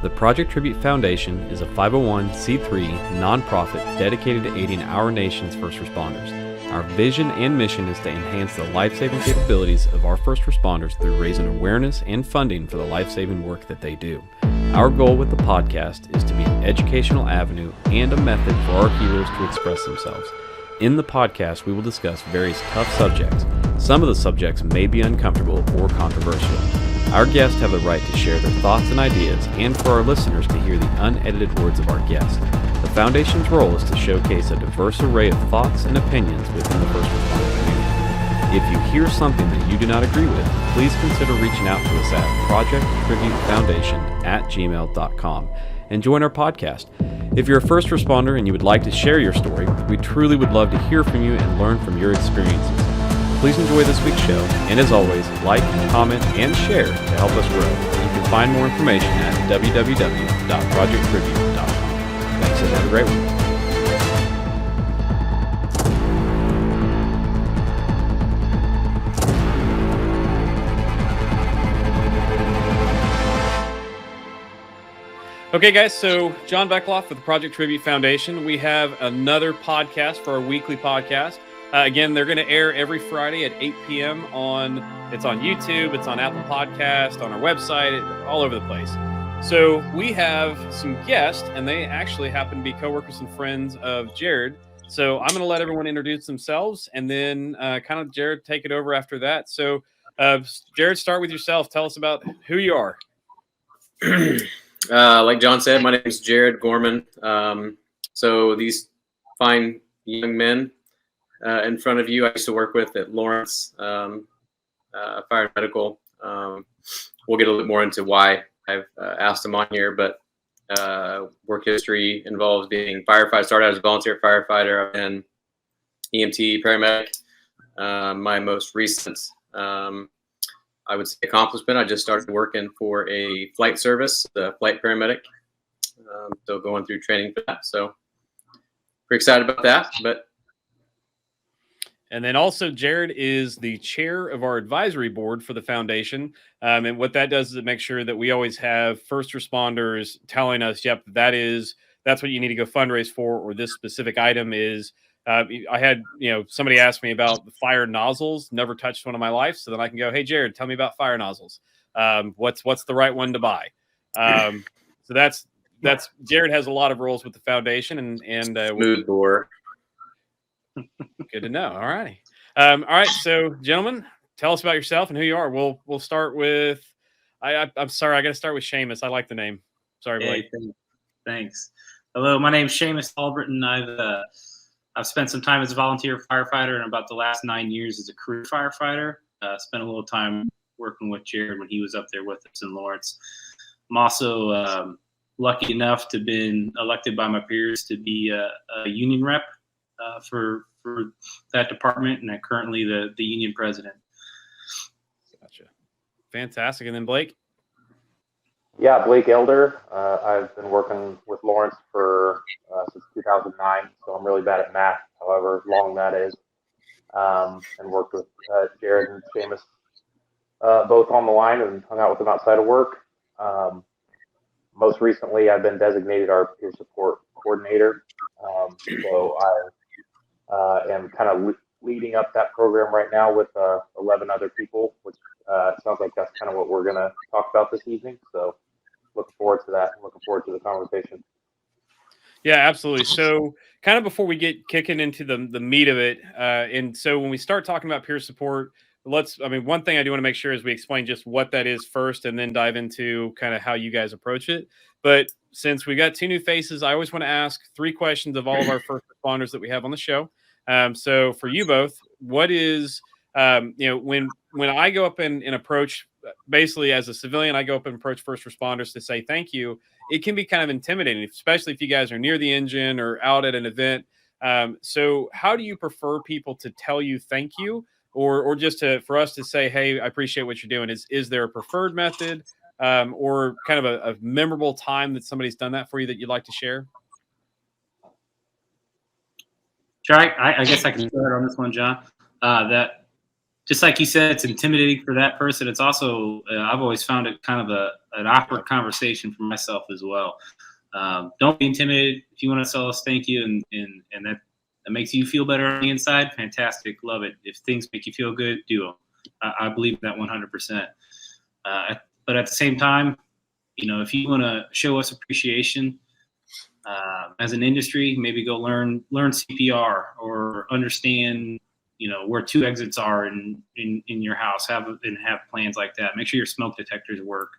The Project Tribute Foundation is a 501c3 nonprofit dedicated to aiding our nation's first responders. Our vision and mission is to enhance the life-saving capabilities of our first responders through raising awareness and funding for the life-saving work that they do. Our goal with the podcast is to be an educational avenue and a method for our heroes to express themselves. In the podcast, we will discuss various tough subjects. Some of the subjects may be uncomfortable or controversial. Our guests have the right to share their thoughts and ideas, and for our listeners to hear the unedited words of our guests. The Foundation's role is to showcase a diverse array of thoughts and opinions within the first responder community. If you hear something that you do not agree with, please consider reaching out to us at projecttributefoundation@gmail.com and join our podcast. If you're a first responder and you would like to share your story, we truly would love to hear from you and learn from your experiences. Please enjoy this week's show, and as always, like, comment, and share to help us grow. You can find more information at www.projecttribute.com. Thanks, and have a great one. Okay, guys, so John Beckloff with the Project Tribute Foundation. We have another podcast for our weekly podcast. Again, they're going to air every Friday at 8 p.m. It's on YouTube, it's on Apple Podcast, on our website, all over the place. So we have some guests, and they actually happen to be coworkers and friends of Jared. So I'm going to let everyone introduce themselves, and then kind of Jared take it over after that. So Jared, start with yourself. Tell us about who you are. Like John said, my name is Jared Gorman. So these fine young men in front of you, I used to work with at Lawrence Fire and Medical. We'll get a little bit more into why I've asked them on here, but work history involves being firefighter. Started as a volunteer firefighter and EMT paramedic. My most recent, I would say, accomplishment, I just started working for a flight service, the flight paramedic. So going through training for that. So pretty excited about that, And then also Jared is the chair of our advisory board for the foundation. And what that does is it makes sure that we always have first responders telling us, yep, that's what you need to go fundraise for, or this specific item is, I had, somebody asked me about the fire nozzles, never touched one in my life. So then I can go, hey, Jared, tell me about fire nozzles. What's the right one to buy? So that's Jared has a lot of roles with the foundation and smooth bore. Good to know. All righty. All right. So, gentlemen, tell us about yourself and who you are. We'll start with. I'm sorry. I got to start with Seamus. I like the name. Sorry, Blake. Hey, thanks. Hello, my name is Seamus Albritton. I've spent some time as a volunteer firefighter and about the last 9 years as a career firefighter. Spent a little time working with Jared when he was up there with us in Lawrence. I'm also lucky enough to have been elected by my peers to be a union rep for that department, and I'm currently the union president. Gotcha. Fantastic. And then Blake? Yeah, Blake Elder. I've been working with Lawrence for since 2009, so I'm really bad at math, however long that is. And worked with Jared and Seamus both on the line and hung out with them outside of work. Most recently, I've been designated our peer support coordinator. So I am kind of leading up that program right now with 11 other people, which sounds like that's kind of what we're going to talk about this evening. So looking forward to that. Looking forward to the conversation. Yeah, absolutely. So kind of before we get kicking into the meat of it, and so when we start talking about peer support, one thing I do want to make sure is we explain just what that is first and then dive into kind of how you guys approach it. But since we got two new faces, I always want to ask 3 questions of all of our first responders that we have on the show. So for you both, what is, when I go up and approach, basically as a civilian, I go up and approach first responders to say thank you. It can be kind of intimidating, especially if you guys are near the engine or out at an event. So how do you prefer people to tell you thank you, or just for us to say, hey, I appreciate what you're doing? Is there a preferred method, or kind of a memorable time that somebody's done that for you that you'd like to share? Sure, I guess I can start on this one, John. That just like you said, it's intimidating for that person. It's also, I've always found it kind of an awkward conversation for myself as well. Don't be intimidated. If you want to sell us, thank you. And that makes you feel better on the inside. Fantastic. Love it. If things make you feel good, do them. I believe that 100%. But at the same time, if you want to show us appreciation as an industry, maybe go learn CPR or understand, where 2 exits are in your house, have plans like that. Make sure your smoke detectors work.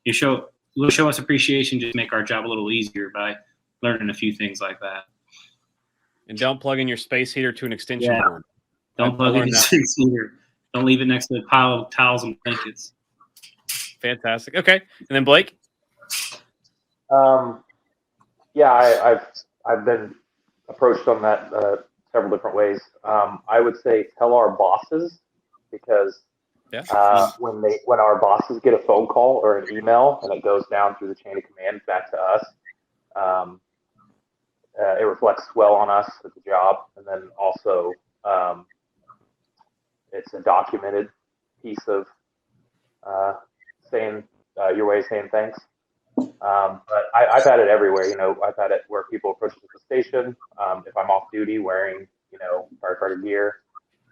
You'll show us appreciation, just make our job a little easier by learning a few things like that. And don't plug in your space heater to an extension cord. Don't plug in your space heater. Don't leave it next to a pile of towels and blankets. Fantastic. Okay. And then Blake? Yeah, I've been approached on that several different ways. I would say tell our bosses, because when our bosses get a phone call or an email and it goes down through the chain of command back to us, it reflects well on us at the job, and then also it's a documented piece of saying your way of saying thanks. But I've had it everywhere. I've had it where people approach me at the station if I'm off duty wearing firefighter gear,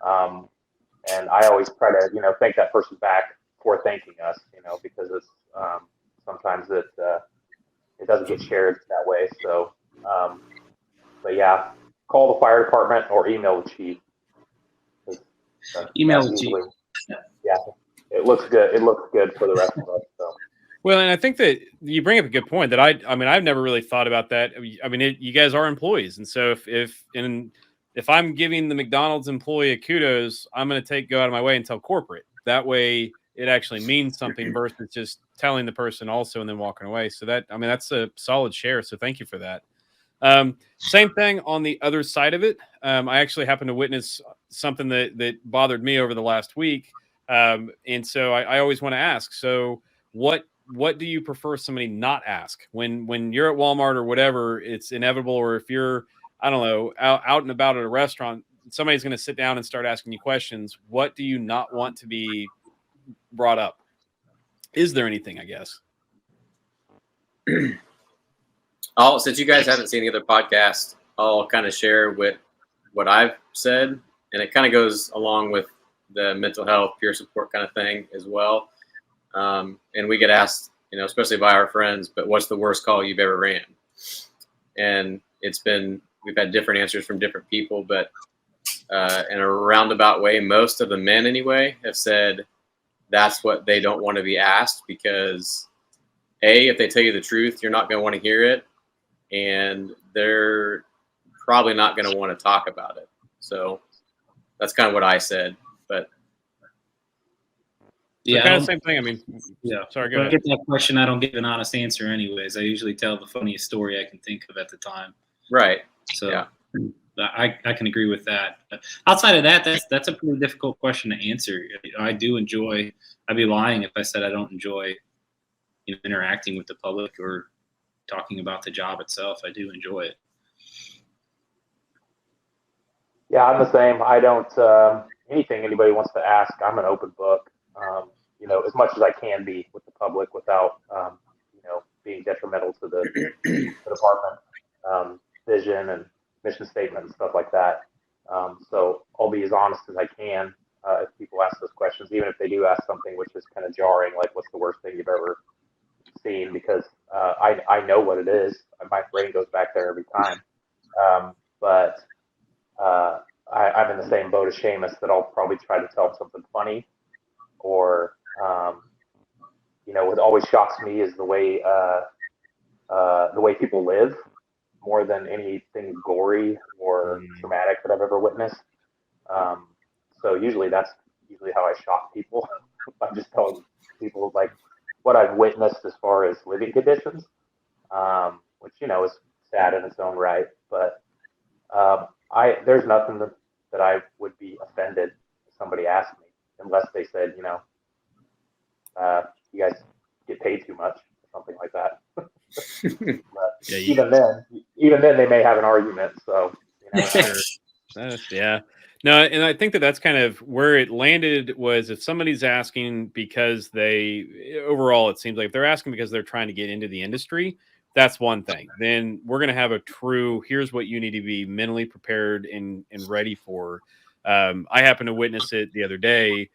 and I always try to thank that person back for thanking us, because it's sometimes it doesn't get shared that way. So, but yeah, call the fire department or email the chief. Email the chief. Yeah, it looks good. It looks good for the rest of us. So. Well, and I think that you bring up a good point that I've never really thought about that. You guys are employees, and so if I'm giving the McDonald's employee a kudos, I'm going to go out of my way and tell corporate. That way, it actually means something versus just telling the person also and then walking away. So that's a solid share. So thank you for that. Same thing on the other side of it. I actually happened to witness something that bothered me over the last week, and so I always want to ask. So what do you prefer somebody not ask when you're at Walmart or whatever? It's inevitable, or if you're, I don't know, out and about at a restaurant, somebody's going to sit down and start asking you questions. What do you not want to be brought up? Is there anything, I guess? Since you guys haven't seen the other podcast, I'll kind of share what I've said, and it kind of goes along with the mental health, peer support kind of thing as well. And we get asked, especially by our friends, but what's the worst call you've ever ran? And we've had different answers from different people, but in a roundabout way, most of the men anyway have said that's what they don't want to be asked, because if they tell you the truth, you're not going to want to hear it, and they're probably not going to want to talk about it. So that's kind of what I said, but yeah, kind of same thing. I mean, yeah. Sorry, go when ahead. I get that question, I don't give an honest answer anyways. I usually tell the funniest story I can think of at the time. Right. So yeah. I can agree with that. But outside of that, that's a pretty difficult question to answer. I do enjoy. I'd be lying if I said I don't enjoy, interacting with the public or talking about the job itself. I do enjoy it. Yeah, I'm the same. I don't. Anything anybody wants to ask, I'm an open book. As much as I can be with the public without, being detrimental to the department vision and mission statement and stuff like that. So I'll be as honest as I can if people ask those questions, even if they do ask something which is kind of jarring, like what's the worst thing you've ever seen, because I know what it is. My brain goes back there every time. But I'm in the same boat as Seamus, that I'll probably try to tell something funny, or what always shocks me is the way people live, more than anything gory or traumatic that I've ever witnessed. So that's usually how I shock people. I'm just telling people like what I've witnessed as far as living conditions, which is sad in its own right. But there's nothing that I would be offended if somebody asked me, unless they said, you guys get paid too much or something like that. But even then they may have an argument. So yeah. No, and I think that that's kind of where it landed was if somebody's asking because overall, it seems like if they're asking because they're trying to get into the industry, that's one thing. Then we're going to have a true, here's what you need to be mentally prepared and ready for. I happened to witness it the other day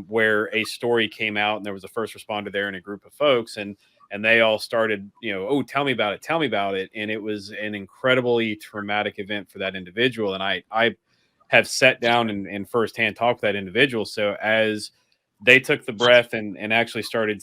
where a story came out and there was a first responder there and a group of folks and they all started, oh, tell me about it. And it was an incredibly traumatic event for that individual. And I have sat down and firsthand talked with that individual. So as they took the breath and actually started,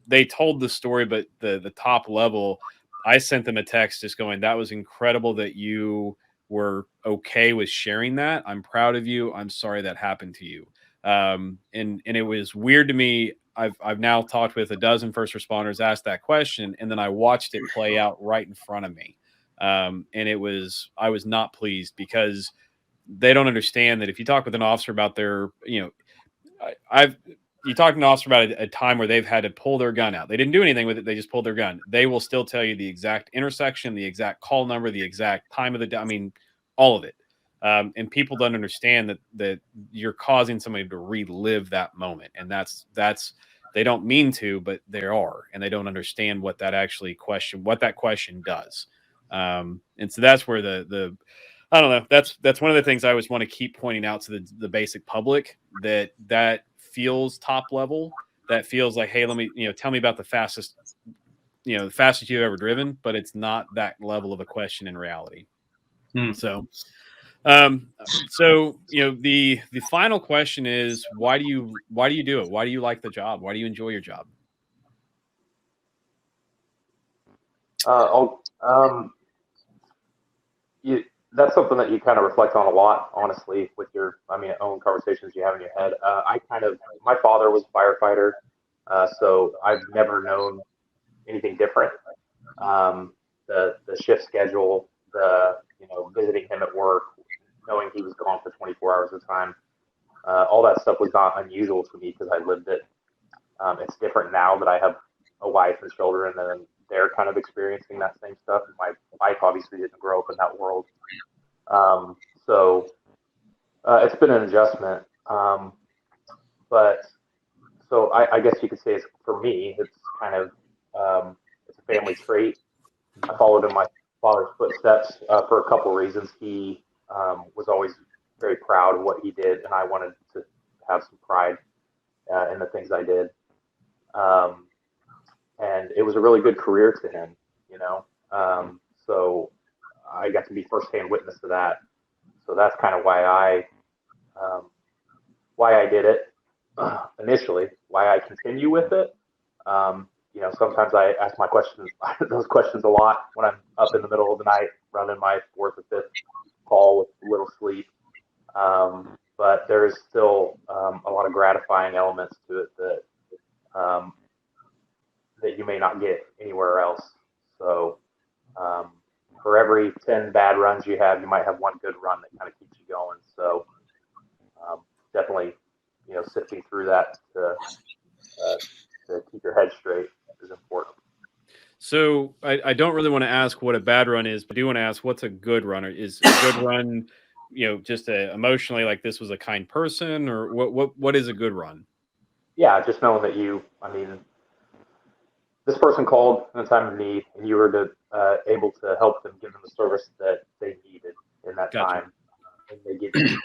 they told the story, but the top level, I sent them a text just going, that was incredible that you were okay with sharing that. I'm proud of you. I'm sorry that happened to you. And it was weird to me. I've now talked with a dozen first responders, asked that question, and then I watched it play out right in front of me. And I was not pleased because they don't understand that if you talk with an officer about their, you talk to an officer about a time where they've had to pull their gun out. They didn't do anything with it. They just pulled their gun. They will still tell you the exact intersection, the exact call number, the exact time of the day. I mean, all of it. And people don't understand that you're causing somebody to relive that moment. And that's, they don't mean to, but they are, and they don't understand what that question does. And so that's where I don't know. That's one of the things I always want to keep pointing out to the basic public that feels top level. That feels like, hey, let me, tell me about the fastest you've ever driven, but it's not that level of a question in reality. So, the final question is, why do you do it? Why do you like the job? Why do you enjoy your job? That's something that you kind of reflect on a lot, honestly, with your, own conversations you have in your head. My father was a firefighter, so I've never known anything different. The shift schedule, visiting him at work, knowing he was gone for 24 hours at a time, all that stuff was not unusual to me because I lived it. It's different now that I have a wife and children, and they're kind of experiencing that same stuff. My wife obviously didn't grow up in that world. So it's been an adjustment. But so I guess you could say for me, it's kind of, it's a family trait. I followed in my father's footsteps for a couple of reasons. He was always very proud of what he did, and I wanted to have some pride in the things I did. And it was a really good career to him, so I got to be firsthand witness to that. So that's kind of why I did it initially, why I continue with it. Sometimes I ask those questions a lot when I'm up in the middle of the night running my fourth or fifth call with little sleep. But there is still a lot of gratifying elements to it that you may not get anywhere else. So for every 10 bad runs you have, you might have one good run that kind of keeps you going. So definitely, sifting through that to keep your head straight is important. So I don't really want to ask what a bad run is, but I do want to ask what's a good run. Is a good run, just emotionally like this was a kind person, or what is a good run? Yeah, just knowing that this person called in a time of need, and you were able to help them, give them the service that they needed in that time. And they give you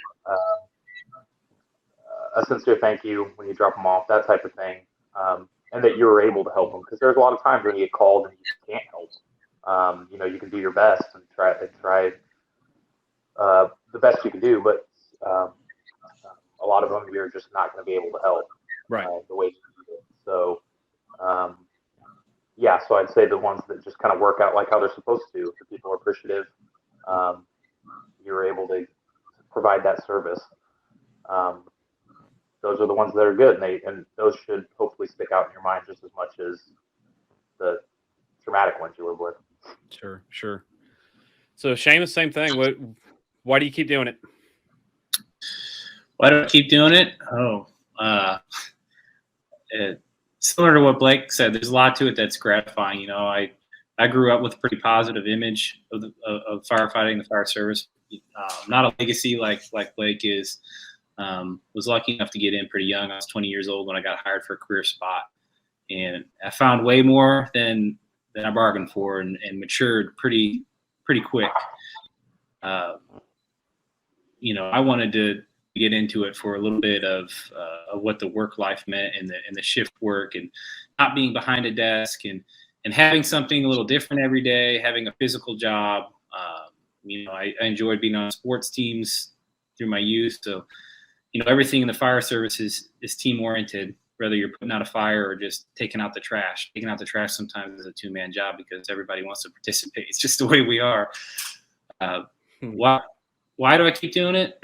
a sincere thank you when you drop them off, that type of thing. And that you were able to help them, because there's a lot of times when you get called and you can't help. You can do your best and try the best you can do, but a lot of them you're just not going to be able to help the way you need it. So, so I'd say the ones that just kind of work out like how they're supposed to, the people are appreciative, you're able to provide that service. Those are the ones that are good, and those should hopefully stick out in your mind just as much as the traumatic ones you live with. Sure. So Seamus, same thing. Why do you keep doing it? Why do I keep doing it? Similar to what Blake said, there's a lot to it that's gratifying. I grew up with a pretty positive image of firefighting, the fire service. not a legacy like Blake is. Was lucky enough to get in pretty young. I was 20 years old when I got hired for a career spot, and I found way more than I bargained for, and matured pretty quick. I wanted to get into it for a little bit of what the work life meant, and the shift work, and not being behind a desk, and having something a little different every day, having a physical job. I enjoyed being on sports teams through my youth. So, everything in the fire service is team oriented, whether you're putting out a fire or just taking out the trash. Taking out the trash sometimes is a 2-man job because everybody wants to participate. It's just the way we are. Why do I keep doing it?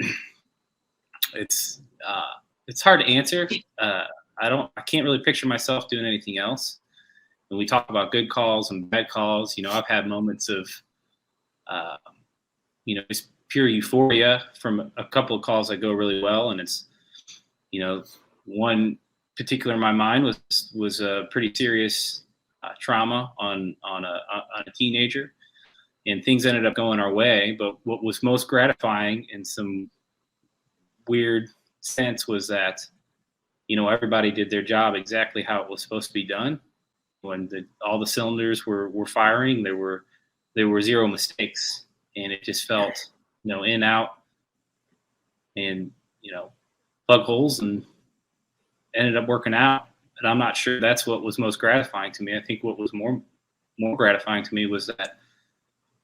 It's hard to answer. I can't really picture myself doing anything else. When we talk about good calls and bad calls, I've had moments of, just pure euphoria from a couple of calls that go really well. And it's, one particular in my mind was a pretty serious trauma on a teenager, and things ended up going our way. But what was most gratifying in some weird sense was that, everybody did their job exactly how it was supposed to be done. When all the cylinders were firing, there were zero mistakes, and it just felt, in, out, and, plug holes, and ended up working out. And I'm not sure that's what was most gratifying to me. I think what was more gratifying to me was that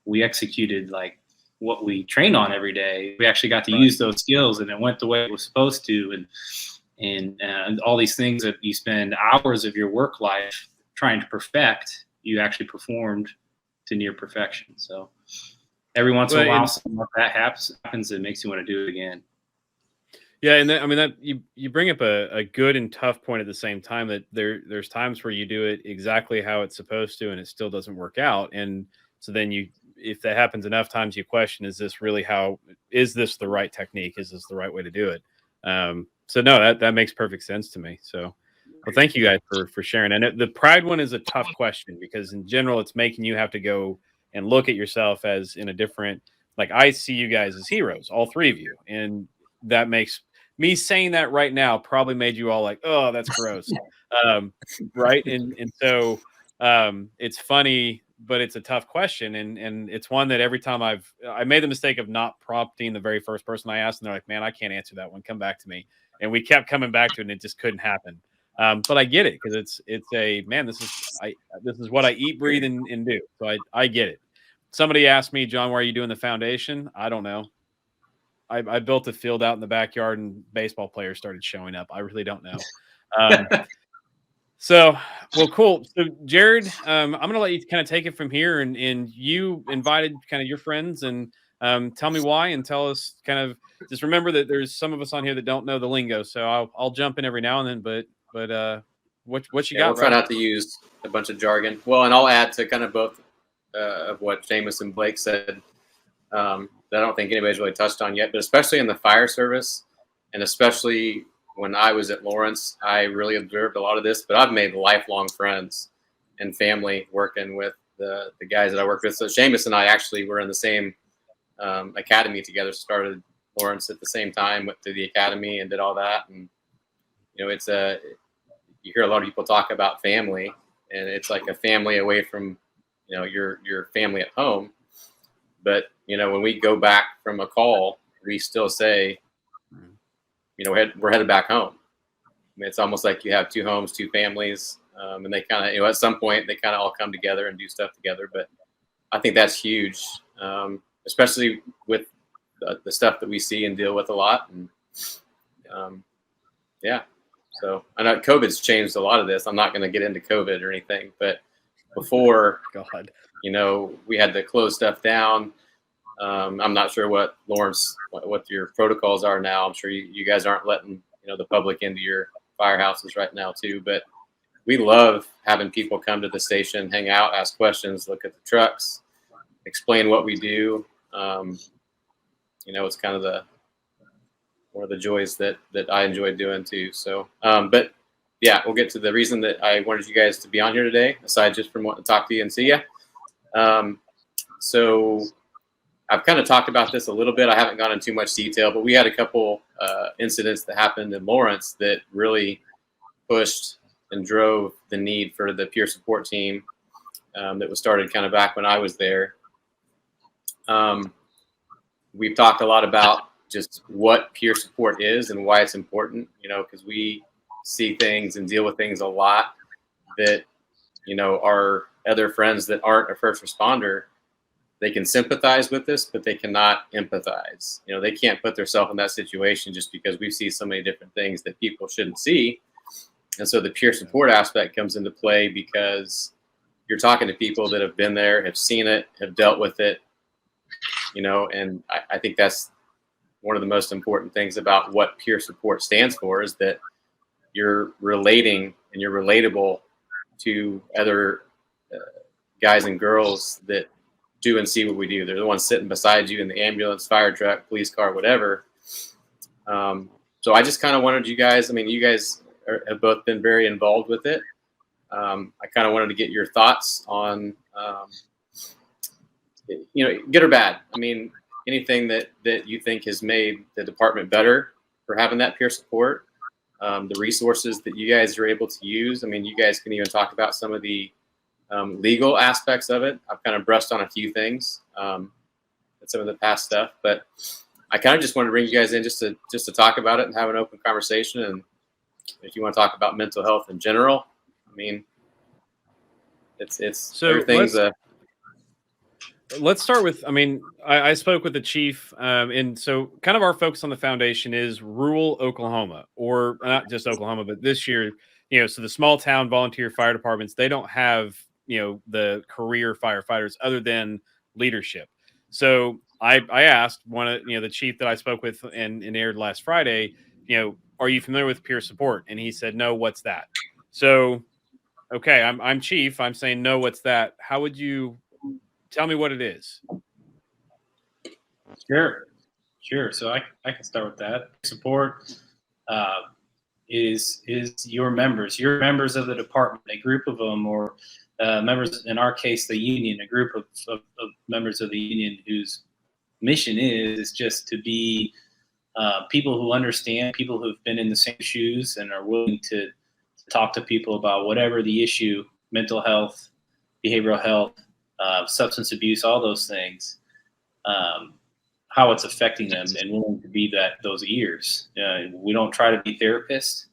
we executed like what we trained on every day. We actually got to use those skills, and it went the way it was supposed to. And all these things that you spend hours of your work life trying to perfect, you actually performed to near perfection. So every once in a while, something like that happens, it makes you want to do it again. Yeah, and that you bring up a good and tough point at the same time, that there's times where you do it exactly how it's supposed to, and it still doesn't work out. And so then if that happens enough times, you question, is this the right technique? Is this the right way to do it? So no, that makes perfect sense to me. So, well, thank you guys for sharing. And the pride one is a tough question, because in general, it's making you have to go and look at yourself as in a different, like, I see you guys as heroes, all three of you. And that makes me saying that right now probably made you all like, oh, that's gross. Right. And so it's funny, but it's a tough question. And it's one that every time I made the mistake of not prompting the very first person I asked, and they're like, man, I can't answer that one. Come back to me. And we kept coming back to it, and it just couldn't happen. But I get it, because it's a, man, this is what I eat, breathe, and do. So I get it. Somebody asked me, John, why are you doing the foundation? I don't know. I built a field out in the backyard, and baseball players started showing up. I really don't know. So, well, cool. So, Jared, I'm going to let you kind of take it from here, and you invited kind of your friends, and tell me why, and tell us kind of, just remember that there's some of us on here that don't know the lingo. So I'll jump in every now and then, but what you got? We'll try not to use a bunch of jargon. Well, and I'll add to kind of both of what Seamus and Blake said, that I don't think anybody's really touched on yet, but especially in the fire service, and especially when I was at Lawrence, I really observed a lot of this. But I've made lifelong friends and family working with the guys that I worked with. So Seamus and I actually were in the same academy together. Started Lawrence at the same time, went through the academy and did all that. And it's you hear a lot of people talk about family, and it's like a family away from your family at home. But when we go back from a call, we still say, we're headed back home. I mean, it's almost like you have two homes, two families, and they kind of, at some point, they kind of all come together and do stuff together. But I think that's huge, especially with the stuff that we see and deal with a lot. And yeah, so I know COVID's changed a lot of this. I'm not going to get into COVID or anything, but before, God, we had to close stuff down. I'm not sure what your protocols are now. I'm sure you guys aren't letting the public into your firehouses right now too. But we love having people come to the station, hang out, ask questions, look at the trucks, explain what we do. It's kind of one of the joys that I enjoy doing too. So, but yeah, we'll get to the reason that I wanted you guys to be on here today, aside just from wanting to talk to you and see you. So I've kind of talked about this a little bit. I haven't gone into too much detail, but we had a couple incidents that happened in Lawrence that really pushed and drove the need for the peer support team that was started kind of back when I was there. We've talked a lot about just what peer support is and why it's important, because we see things and deal with things a lot that, our other friends that aren't a first responder, they can sympathize with this, but they cannot empathize. They can't put themselves in that situation just because we see so many different things that people shouldn't see. And so the peer support aspect comes into play because you're talking to people that have been there, have seen it, have dealt with it, and I think that's one of the most important things about what peer support stands for, is that you're relating and you're relatable to other guys and girls that do and see what we do. They're the ones sitting beside you in the ambulance, fire truck, police car, whatever. So I just kind of wanted you guys, you guys have both been very involved with it. I kind of wanted to get your thoughts on, good or bad. Anything that you think has made the department better for having that peer support, the resources that you guys are able to use. You guys can even talk about some of the legal aspects of it. I've kind of brushed on a few things and some of the past stuff, but I kind of just wanted to bring you guys in just to talk about it and have an open conversation. And if you want to talk about mental health in general, it's so everything's let's start with, I spoke with the chief, and so kind of our focus on the foundation is rural Oklahoma, or not just Oklahoma, but this year, so the small town volunteer fire departments, they don't have, the career firefighters other than leadership. So I asked one of, the chief that I spoke with and aired last Friday, are you familiar with peer support? And he said, no, what's that? So, okay, I'm chief. I'm saying, no, what's that? How would you tell me what it is? Sure. So I can start with that. Support is your members of the department, a group of them, or members, in our case, the union, a group of members of the union whose mission is just to be people who understand, people who've been in the same shoes and are willing to talk to people about whatever the issue, mental health, behavioral health, substance abuse, all those things, how it's affecting them, and willing to be those ears. We don't try to be therapists.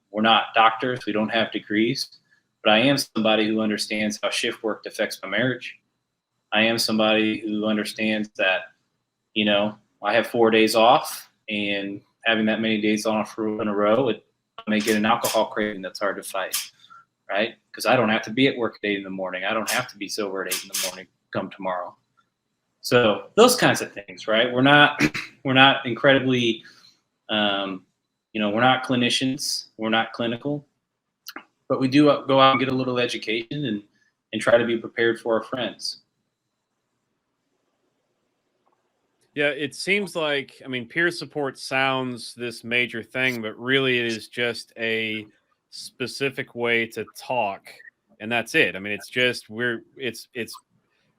We're not doctors. We don't have degrees. But I am somebody who understands how shift work affects my marriage. I am somebody who understands that, I have 4 days off, and having that many days off in a row, it may get an alcohol craving that's hard to fight, right? Because I don't have to be at work at 8 in the morning. I don't have to be sober at 8 in the morning come tomorrow. So those kinds of things, right? We're not incredibly, we're not clinicians. We're not clinical, but we do go out and get a little education and try to be prepared for our friends. Yeah, it seems like, peer support sounds this major thing, but really it is just a specific way to talk, and that's it.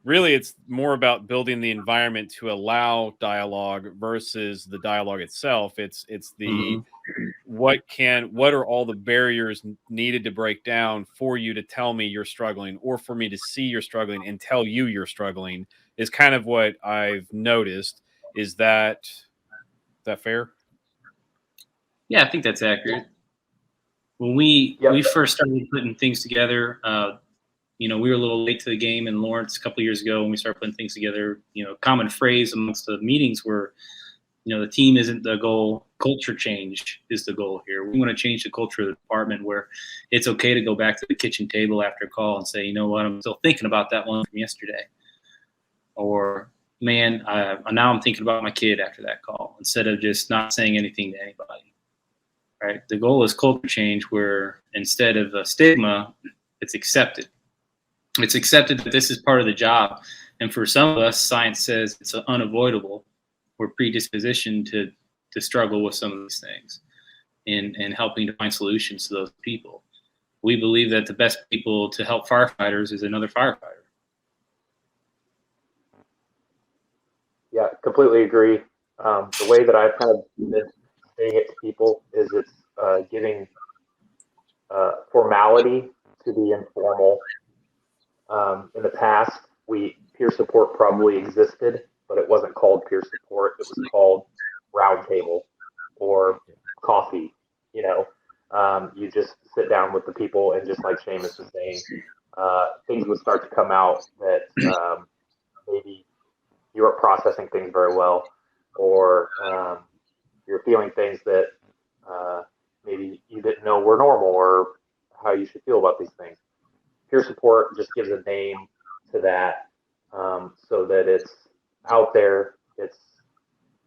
It's more about building the environment to allow dialogue versus the dialogue itself. It's the what are all the barriers needed to break down for you to tell me you're struggling, or for me to see you're struggling and tell you you're struggling, is kind of what I've noticed. Is that fair? Yeah, I think that's accurate. When we first started putting things together, we were a little late to the game in Lawrence a couple of years ago when we started putting things together. Common phrase amongst the meetings were, the team isn't the goal, culture change is the goal here. We want to change the culture of the department where it's okay to go back to the kitchen table after a call and say, you know what, I'm still thinking about that one from yesterday. Or, man, now I'm thinking about my kid after that call, instead of just not saying anything to anybody, right? The goal is culture change, where instead of a stigma, it's accepted. It's accepted that this is part of the job. And for some of us, science says it's unavoidable. We're predispositioned to struggle with some of these things and helping to find solutions to those people. We believe that the best people to help firefighters is another firefighter. Yeah, completely agree. The way that I've kind of been saying it to people is it's giving formality to the informal. In the past, peer support probably existed, but it wasn't called peer support. It was called roundtable or coffee. You know, you just sit down with the people, and just like Seamus was saying, things would start to come out that maybe you weren't processing things very well, or you're feeling things that maybe you didn't know were normal, or how you should feel about these things. Peer support just gives a name to that, so that it's out there. It's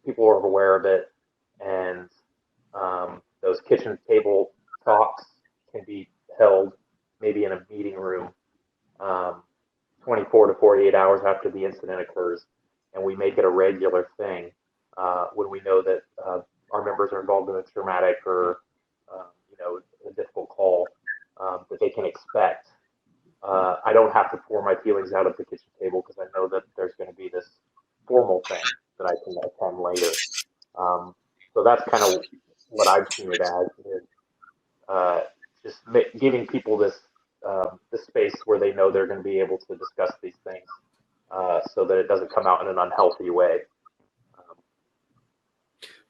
people are aware of it, and those kitchen table talks can be held maybe in a meeting room, 24 to 48 hours after the incident occurs, and we make it a regular thing when we know that our members are involved in a traumatic or a difficult call, that they can expect. I don't have to pour my feelings out at the kitchen table because I know that there's going to be this formal thing that I can attend later. So that's kind of what I've seen it as, is just giving people this space where they know they're going to be able to discuss these things, so that it doesn't come out in an unhealthy way.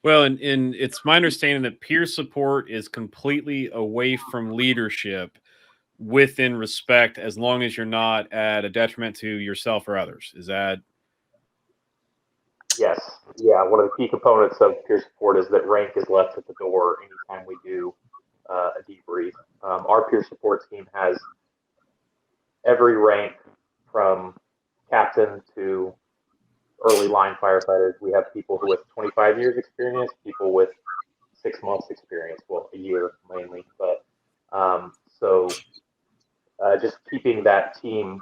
Well, and it's my understanding that peer support is completely away from leadership within respect, as long as you're not at a detriment to yourself or others. Is that? Yes. Yeah. One of the key components of peer support is that rank is left at the door anytime we do a debrief. Our peer support team has every rank from captain to early line firefighters. We have people with 25 years experience, people with 6 months experience, well, a year mainly. But so just keeping that team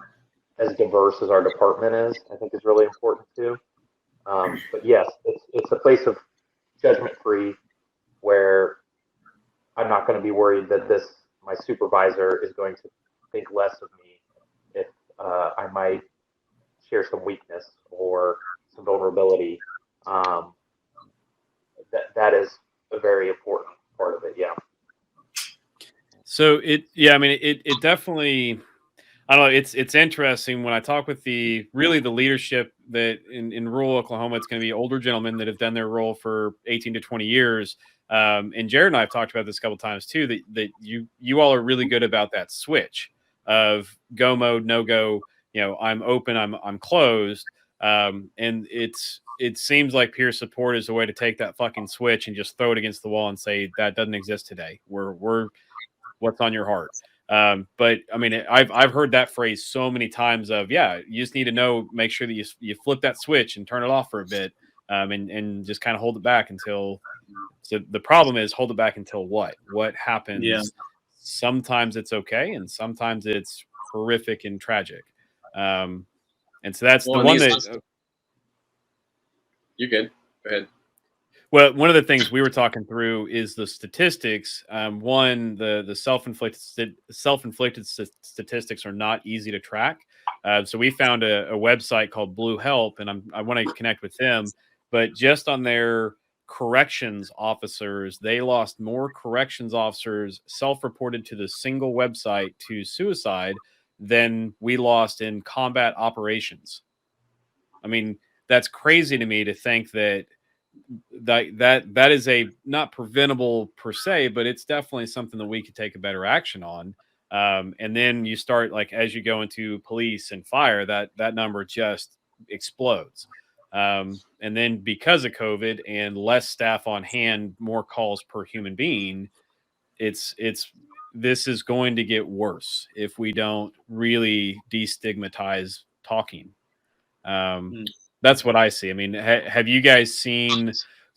as diverse as our department is, I think, is really important too. But yes, it's a place of judgment free, where I'm not going to be worried that my supervisor is going to think less of me if I might share some weakness or some vulnerability. That is a very important part of it. Yeah. So it definitely, I don't know. It's interesting when I talk with the leadership that in rural Oklahoma, it's going to be older gentlemen that have done their role for 18 to 20 years. And Jared and I have talked about this a couple of times too, that you all are really good about that switch of go mode, no go. I'm open, I'm closed. And it seems like peer support is a way to take that fucking switch and just throw it against the wall and say that doesn't exist today. We're what's on your heart. But I mean, I've heard that phrase so many times of, yeah, you just need to make sure that you flip that switch and turn it off for a bit, and just kind of hold it back until. So the problem is, hold it back until what happens. Yeah. Sometimes it's okay, and sometimes it's horrific and tragic. And so that's the one that. You're good. Go ahead. Well, one of the things we were talking through is the statistics. One, the self-inflicted statistics are not easy to track. So we found a website called Blue Help, and I want to connect with them. But just on their corrections officers, they lost more corrections officers self-reported to the single website to suicide than we lost in combat operations. I mean, that's crazy to me to think that is a not preventable per se, but it's definitely something that we could take a better action on. And then you start, like, as you go into police and fire, that number just explodes. And then because of COVID and less staff on hand, more calls per human being, this is going to get worse if we don't really destigmatize talking. That's what I see. I mean, have you guys seen?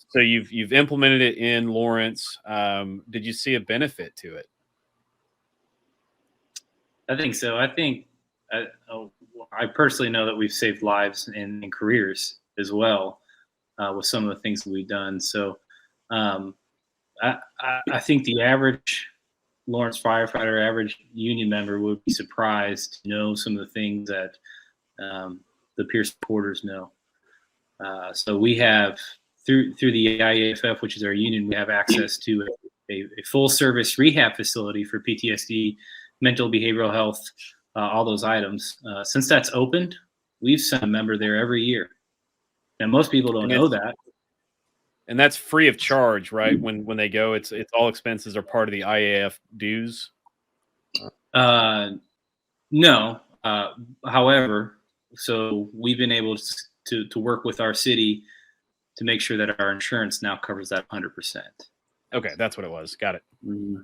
So you've implemented it in Lawrence. Did you see a benefit to it? I think so. I think I personally know that we've saved lives and careers as well with some of the things that we've done. So I think the average Lawrence firefighter, average union member would be surprised to know some of the things that the peer supporters know. So we have through the IAFF, which is our union, we have access to a full service rehab facility for PTSD, mental behavioral health, all those items. Since that's opened, we've sent a member there every year. And most people don't know that. And that's free of charge, right? When they go, it's all expenses are part of the IAF dues. No. However, so we've been able to work with our city to make sure that our insurance now covers that 100%. Okay, that's what it was. Got it. Mm-hmm.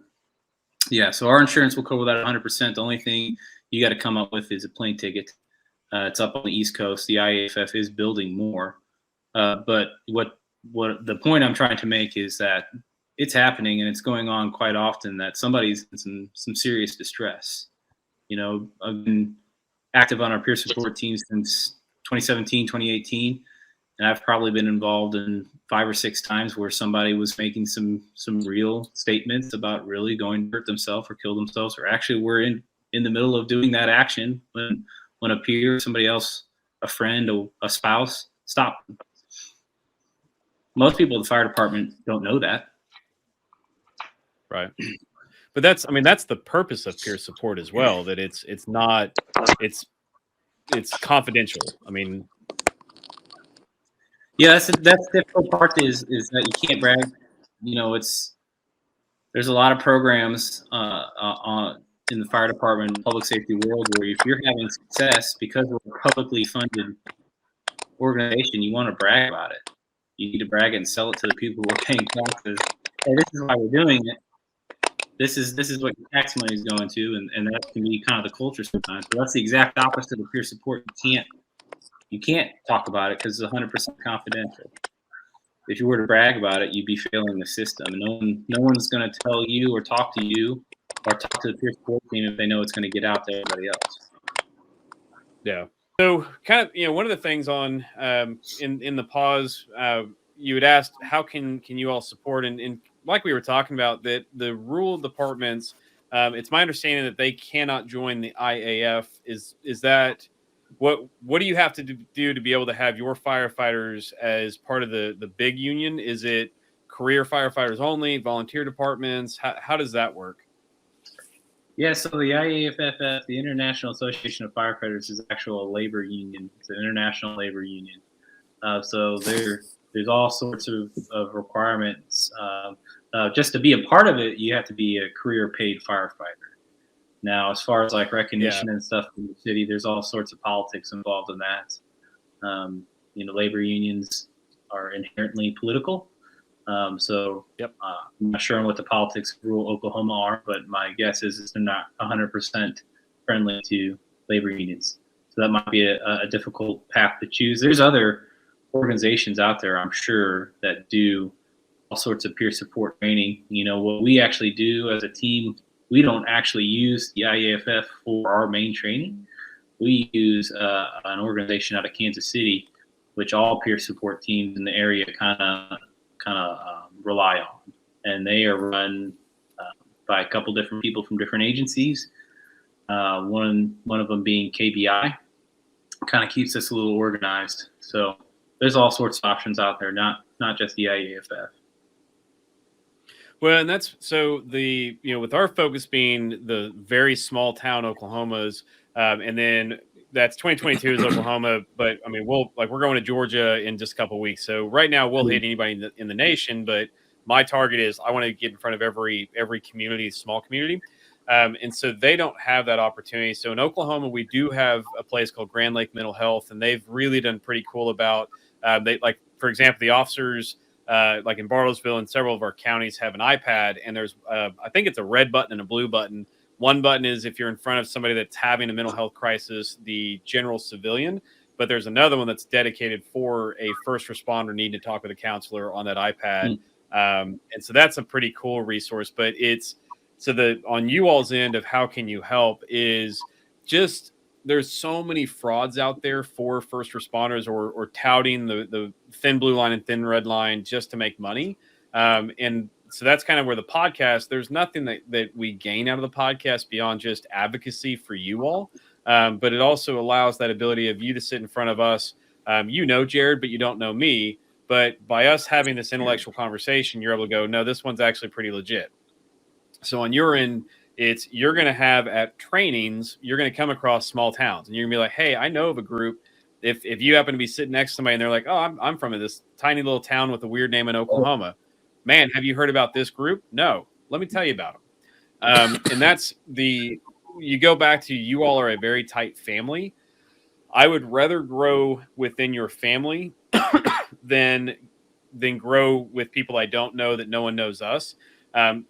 Yeah, so our insurance will cover that 100%. The only thing you got to come up with is a plane ticket. It's up on the East Coast. The IAFF is building more, but what the point I'm trying to make is that it's happening and it's going on quite often that somebody's in some serious distress. You know, I've been active on our peer support team since 2017, 2018, and I've probably been involved in 5 or 6 times where somebody was making some real statements about really going to hurt themselves or kill themselves, or actually were in the middle of doing that action when a peer, somebody else, a friend, a spouse stopped them. Most people in the fire department don't know that. Right. But that's the purpose of peer support as well, that it's confidential. I mean, yeah, that's the difficult part is that you can't brag. You know, there's a lot of programs in the fire department, public safety world, where if you're having success because we're a publicly funded organization, you want to brag about it. You need to brag and sell it to the people who are paying taxes. Hey, this is why we're doing it. This is what your tax money is going to, and that can be kind of the culture sometimes. But that's the exact opposite of peer support. You can't talk about it because it's 100% confidential. If you were to brag about it, you'd be failing the system. And no one's going to tell you or talk to you or talk to the peer support team if they know it's going to get out to everybody else. Yeah. So kind of, one of the things on in the pause, you had asked, how can you all support? And like we were talking about, that the rural departments, it's my understanding that they cannot join the IAF. Is that what do you have to do to be able to have your firefighters as part of the big union? Is it career firefighters only, volunteer departments? How does that work? Yeah, so the IAFF, the International Association of Firefighters, is actually a labor union. It's an international labor union. So there's all sorts of requirements. Just to be a part of it, you have to be a career paid firefighter. Now, as far as like recognition and stuff in the city, there's all sorts of politics involved in that. Labor unions are inherently political. I'm not sure on what the politics of rural Oklahoma are, but my guess is they're not 100% friendly to labor unions. So that might be a difficult path to choose. There's other organizations out there, I'm sure, that do all sorts of peer support training. What we actually do as a team, we don't actually use the IAFF for our main training. We use an organization out of Kansas City, which all peer support teams in the area kind of rely on, and they are run by a couple different people from different agencies. One of them being KBI, kind of keeps us a little organized. So there's all sorts of options out there, not just the IAFF. Well, and that's so with our focus being the very small town Oklahomas, and then that's 2022 is Oklahoma, but I mean, we're going to Georgia in just a couple of weeks. So right now we'll hit anybody in the nation, but my target is I want to get in front of every community, small community. And so they don't have that opportunity. So in Oklahoma, we do have a place called Grand Lake Mental Health, and they've really done pretty cool about, for example, the officers, like in Bartlesville and several of our counties have an iPad, and there's, I think it's a red button and a blue button. One button is if you're in front of somebody that's having a mental health crisis, the general civilian, but there's another one that's dedicated for a first responder needing to talk with a counselor on that iPad. And so that's a pretty cool resource, but on you all's end of how can you help is just, there's so many frauds out there for first responders or touting the thin blue line and thin red line just to make money. And so that's kind of where the podcast, there's nothing that we gain out of the podcast beyond just advocacy for you all. But it also allows that ability of you to sit in front of us You know Jared, but you don't know me. But by us having this intellectual conversation, you're able to go, no, this one's actually pretty legit. So on your end, you're going to have at trainings, you're going to come across small towns, and you're going to be like, hey, I know of a group. If you happen to be sitting next to somebody and they're like, oh, I'm from this tiny little town with a weird name in Oklahoma. Man, have you heard about this group? No. Let me tell you about them. And that's you go back to, you all are a very tight family. I would rather grow within your family than grow with people I don't know that no one knows us.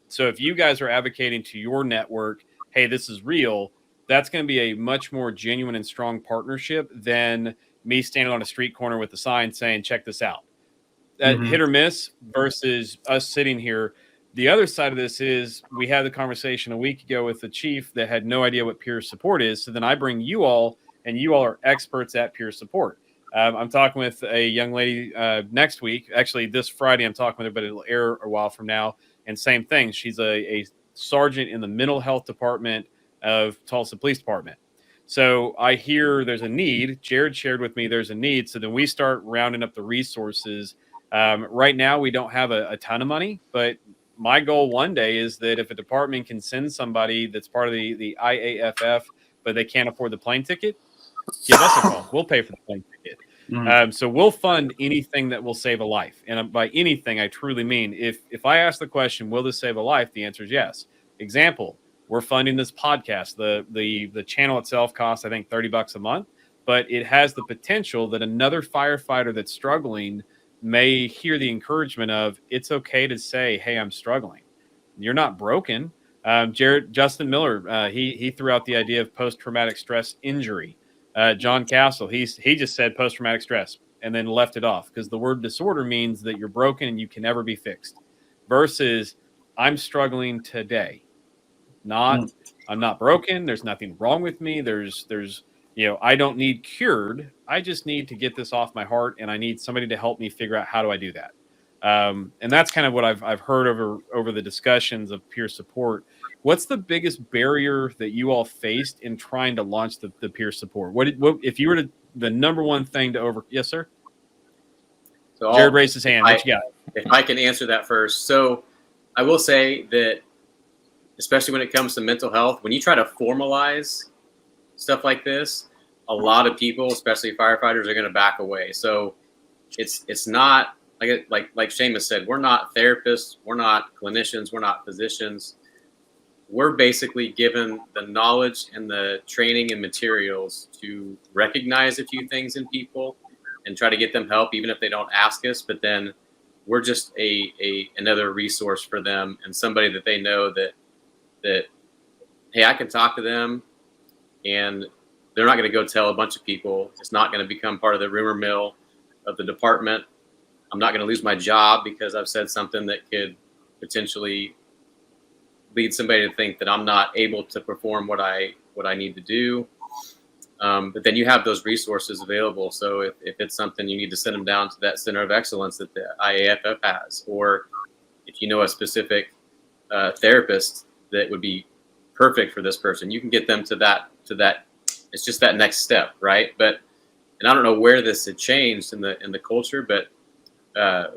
So if you guys are advocating to your network, hey, this is real, that's going to be a much more genuine and strong partnership than me standing on a street corner with a sign saying, check this out. Hit or miss versus us sitting here. The other side of this is, we had the conversation a week ago with the chief that had no idea what peer support is. So then I bring you all, and you all are experts at peer support. I'm talking with a young lady next week. Actually, this Friday I'm talking with her, but it'll air a while from now. And same thing. She's a sergeant in the mental health department of Tulsa Police Department. So I hear there's a need. Jared shared with me there's a need. So then we start rounding up the resources. Right now, we don't have a ton of money, but my goal one day is that if a department can send somebody that's part of the IAFF, but they can't afford the plane ticket, give us a call. We'll pay for the plane ticket. So we'll fund anything that will save a life. And by anything, I truly mean, if I ask the question, will this save a life? The answer is yes. Example, we're funding this podcast. The channel itself costs, I think, $30 a month, but it has the potential that another firefighter that's struggling may hear the encouragement of, it's okay to say, hey, I'm struggling. You're not broken. Justin Miller, he threw out the idea of post-traumatic stress injury. John Castle, he just said post-traumatic stress and then left it off, because the word disorder means that you're broken and you can never be fixed, versus I'm struggling today. I'm not broken. There's nothing wrong with me. There's I don't need cured. I just need to get this off my heart, and I need somebody to help me figure out, how do I do that? And that's kind of what I've heard over the discussions of peer support. What's the biggest barrier that you all faced in trying to launch the peer support? What if you were the number one thing to over? Yes, sir. So Jared raised his hand. What you got? If I can answer that first. So I will say that, especially when it comes to mental health, when you try to formalize stuff like this, a lot of people, especially firefighters, are going to back away. So it's not like Seamus said, we're not therapists, we're not clinicians, we're not physicians. We're basically given the knowledge and the training and materials to recognize a few things in people and try to get them help, even if they don't ask us. But then we're just another resource for them, and somebody that they know that hey, I can talk to them, and they're not going to go tell a bunch of people. It's not going to become part of the rumor mill of the department. I'm not going to lose my job because I've said something that could potentially lead somebody to think that I'm not able to perform what I need to do. But then you have those resources available. So if it's something, you need to send them down to that center of excellence that the IAFF has, or if you know a specific therapist that would be perfect for this person, you can get them to that. It's just that next step, right? And I don't know where this had changed in the culture, but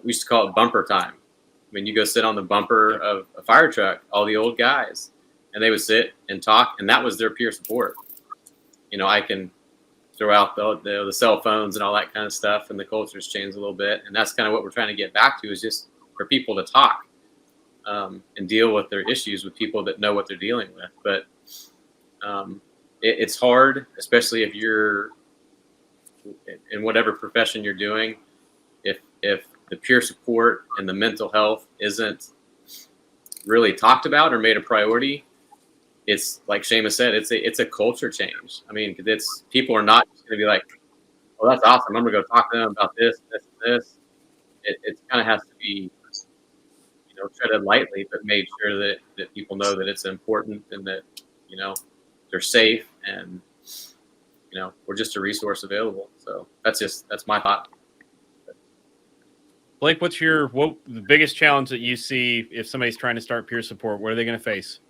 we used to call it bumper time. When you go sit on the bumper of a fire truck, all the old guys, and they would sit and talk, and that was their peer support. I can throw out the cell phones and all that kind of stuff, and the culture's changed a little bit, and that's kind of what we're trying to get back to, is just for people to talk and deal with their issues with people that know what they're dealing with. But it's hard, especially if you're in whatever profession you're doing, if the peer support and the mental health isn't really talked about or made a priority. It's like Seamus said, it's a culture change. I mean, people are not just going to be like, "Oh, that's awesome. I'm going to go talk to them about this, this, and this." It kind of has to be, treaded lightly, but made sure that people know that it's important and that they're safe, and we're just a resource available. So that's my thought. Blake, what's the biggest challenge that you see if somebody's trying to start peer support? What are they going to face?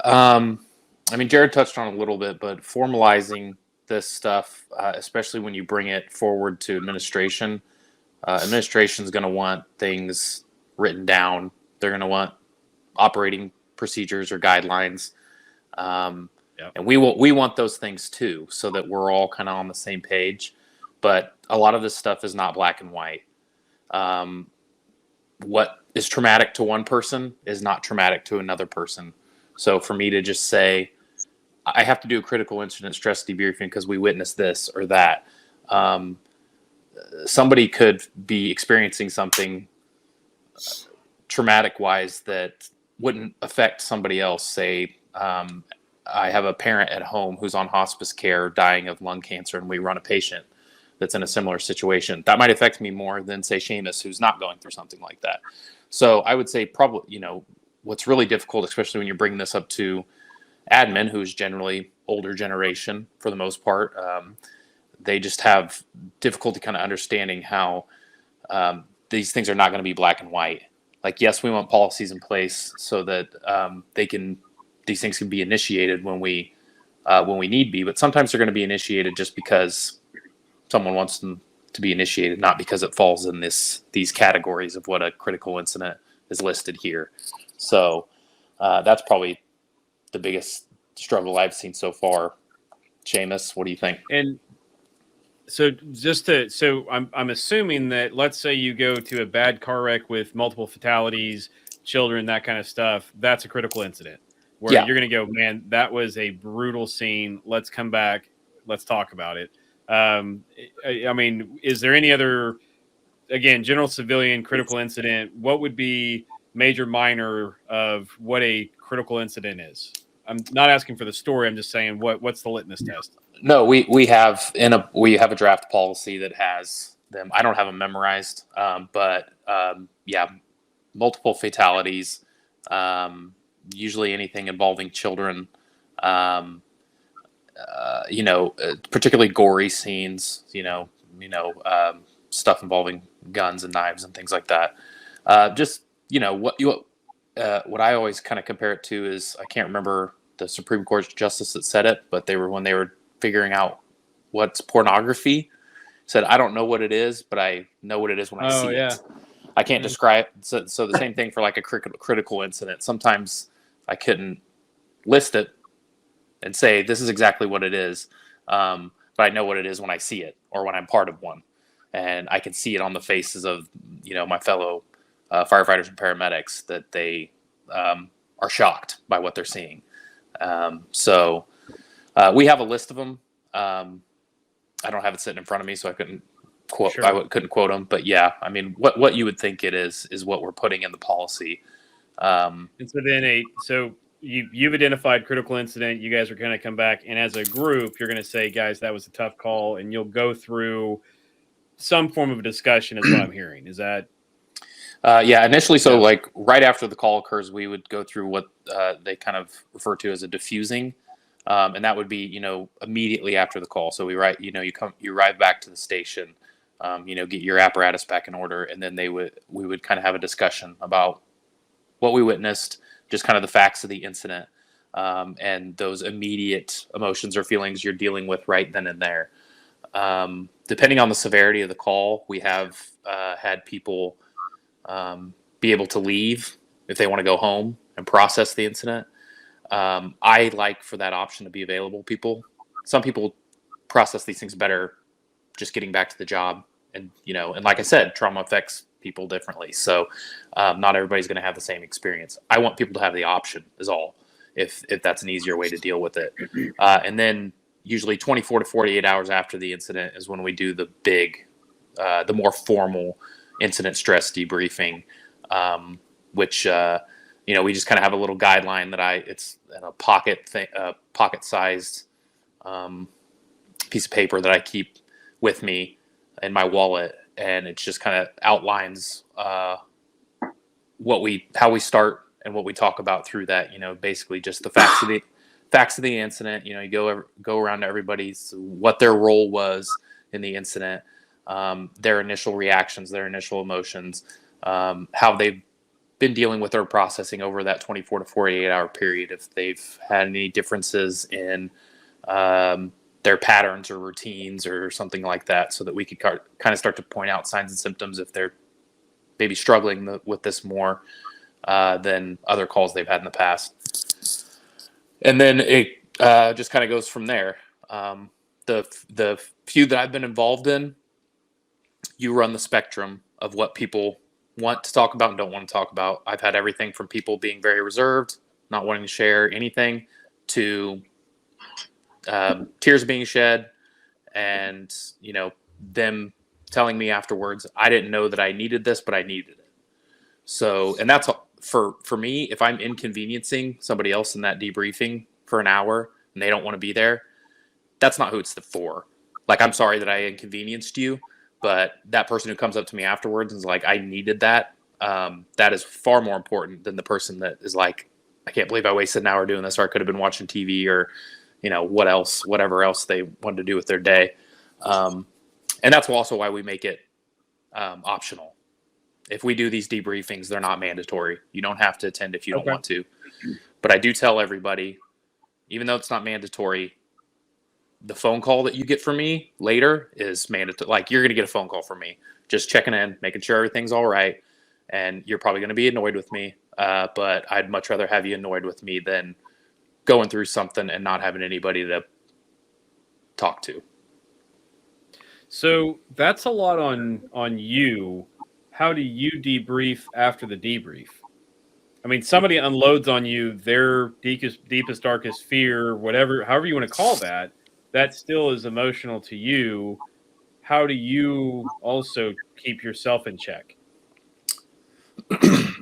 I mean, Jared touched on it a little bit, but formalizing this stuff, especially when you bring it forward to administration. Administration is going to want things written down. They're going to want operating procedures or guidelines. And we want those things too, so that we're all kind of on the same page. But a lot of this stuff is not black and white. What is traumatic to one person is not traumatic to another person. So for me to just say, I have to do a critical incident stress debriefing because we witnessed this or that. Somebody could be experiencing something traumatic wise that wouldn't affect somebody else. Say, I have a parent at home who's on hospice care dying of lung cancer, and we run a patient that's in a similar situation. That might affect me more than, say, Seamus, who's not going through something like that. So I would say probably, what's really difficult, especially when you're bringing this up to admin, who's generally older generation for the most part, they just have difficulty kind of understanding how these things are not going to be black and white. Like, yes, we want policies in place so that these things can be initiated when we need be, but sometimes they're going to be initiated just because someone wants them to be initiated, not because it falls in these categories of what a critical incident is listed here. So that's probably the biggest struggle I've seen so far. Seamus, what do you think? And so I'm assuming that, let's say you go to a bad car wreck with multiple fatalities, children, that kind of stuff. That's a critical incident where you're going to go, man, that was a brutal scene. Let's come back. Let's talk about it. I mean, is there any other, again, general civilian critical incident? What would be major, minor of what a critical incident is? I'm not asking for the story. I'm just saying what's the litmus test? No, we have a draft policy that has them. I don't have them memorized, but multiple fatalities, usually anything involving children, particularly gory scenes, stuff involving guns and knives and things like that. What I always kind of compare it to is, I can't remember the Supreme Court justice that said it, but when they were figuring out what's pornography, said, I don't know what it is, but I know what it is when I see it. I can't describe. So the same thing for like a critical incident. Sometimes I couldn't list it and say, this is exactly what it is. But I know what it is when I see it or when I'm part of one. And I can see it on the faces of, my fellow firefighters and paramedics that they are shocked by what they're seeing. So we have a list of them. I don't have it sitting in front of me, so I couldn't quote. Sure. I couldn't quote them, but yeah, I mean, what you would think it is what we're putting in the policy. And so you've identified critical incident. You guys are going to come back, and as a group, you're going to say, guys, that was a tough call, and you'll go through some form of a discussion, is what I'm hearing. Is that? Initially. So like right after the call occurs, we would go through what they kind of refer to as a diffusing. And that would be, immediately after the call. So you arrive back to the station, get your apparatus back in order. And then we would kind of have a discussion about what we witnessed, just kind of the facts of the incident, and those immediate emotions or feelings you're dealing with right then and there. Depending on the severity of the call, we have had people be able to leave if they want to go home and process the incident. I like for that option to be available. Some people process these things better just getting back to the job. And, and like I said, trauma affects people differently. So not everybody's going to have the same experience. I want people to have the option is all, if that's an easier way to deal with it. And then usually 24 to 48 hours after the incident is when we do the the more formal incident stress debriefing, which, we just kind of have a little guideline that it's in a pocket-sized piece of paper that I keep with me in my wallet, and it just kind of outlines how we start and what we talk about through that. Basically just the facts of the incident. You go around to everybody's what their role was in the incident, their initial reactions, their initial emotions, how they've been dealing with their processing over that 24 to 48 hour period. If they've had any differences in their their patterns or routines or something like that, so that we could kind of start to point out signs and symptoms if they're maybe struggling with this more than other calls they've had in the past. And then it just kind of goes from there. The few that I've been involved in, you run the spectrum of what people want to talk about and don't want to talk about. I've had everything from people being very reserved, not wanting to share anything, to tears being shed, and them telling me afterwards, I didn't know that I needed this, but I needed it. So, and that's for me, if I'm inconveniencing somebody else in that debriefing for an hour and they don't want to be there, that's not who it's for. Like, I'm sorry that I inconvenienced you, but that person who comes up to me afterwards and is like, I needed that, that is far more important than the person that is like, I can't believe I wasted an hour doing this, or I could have been watching TV, or whatever else they wanted to do with their day. And that's also why we make it optional. If we do these debriefings, they're not mandatory. You don't have to attend if you don't want to. But I do tell everybody, even though it's not mandatory, the phone call that you get from me later is mandatory. Like, you're going to get a phone call from me, just checking in, making sure everything's all right. And you're probably going to be annoyed with me. But I'd much rather have you annoyed with me than going through something and not having anybody to talk to. So that's a lot on you. How do you debrief after the debrief? I mean, somebody unloads on you their deepest, darkest fear, whatever, however you want to call that. That still is emotional to you. How do you also keep yourself in check?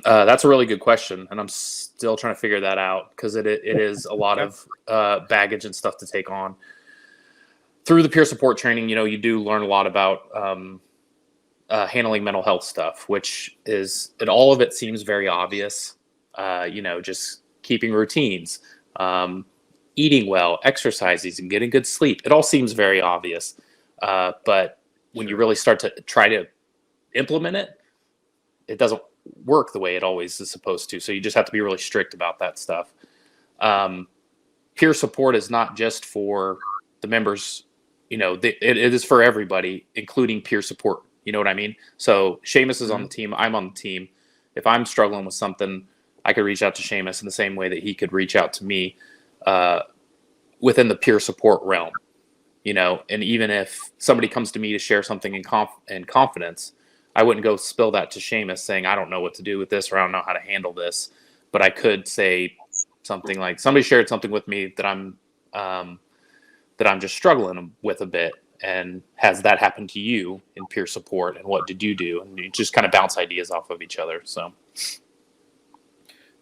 That's a really good question, and I'm still trying to figure that out, because it is a lot of baggage and stuff to take on. Through the peer support training, you do learn a lot about handling mental health stuff, which is, and all of it seems very obvious. Just keeping routines, eating well, exercising, and getting good sleep. It all seems very obvious. But when you really start to try to implement it, it doesn't work the way it always is supposed to. So you just have to be really strict about that stuff. Peer support is not just for the members, it is for everybody, including peer support. You know what I mean? So Seamus is on the team. I'm on the team. If I'm struggling with something, I could reach out to Seamus in the same way that he could reach out to me within the peer support realm. And even if somebody comes to me to share something in confidence, I wouldn't go spill that to Seamus saying, I don't know what to do with this, or I don't know how to handle this. But I could say something like, somebody shared something with me that I'm just struggling with a bit. And has that happened to you in peer support? And what did you do? And you just kind of bounce ideas off of each other. So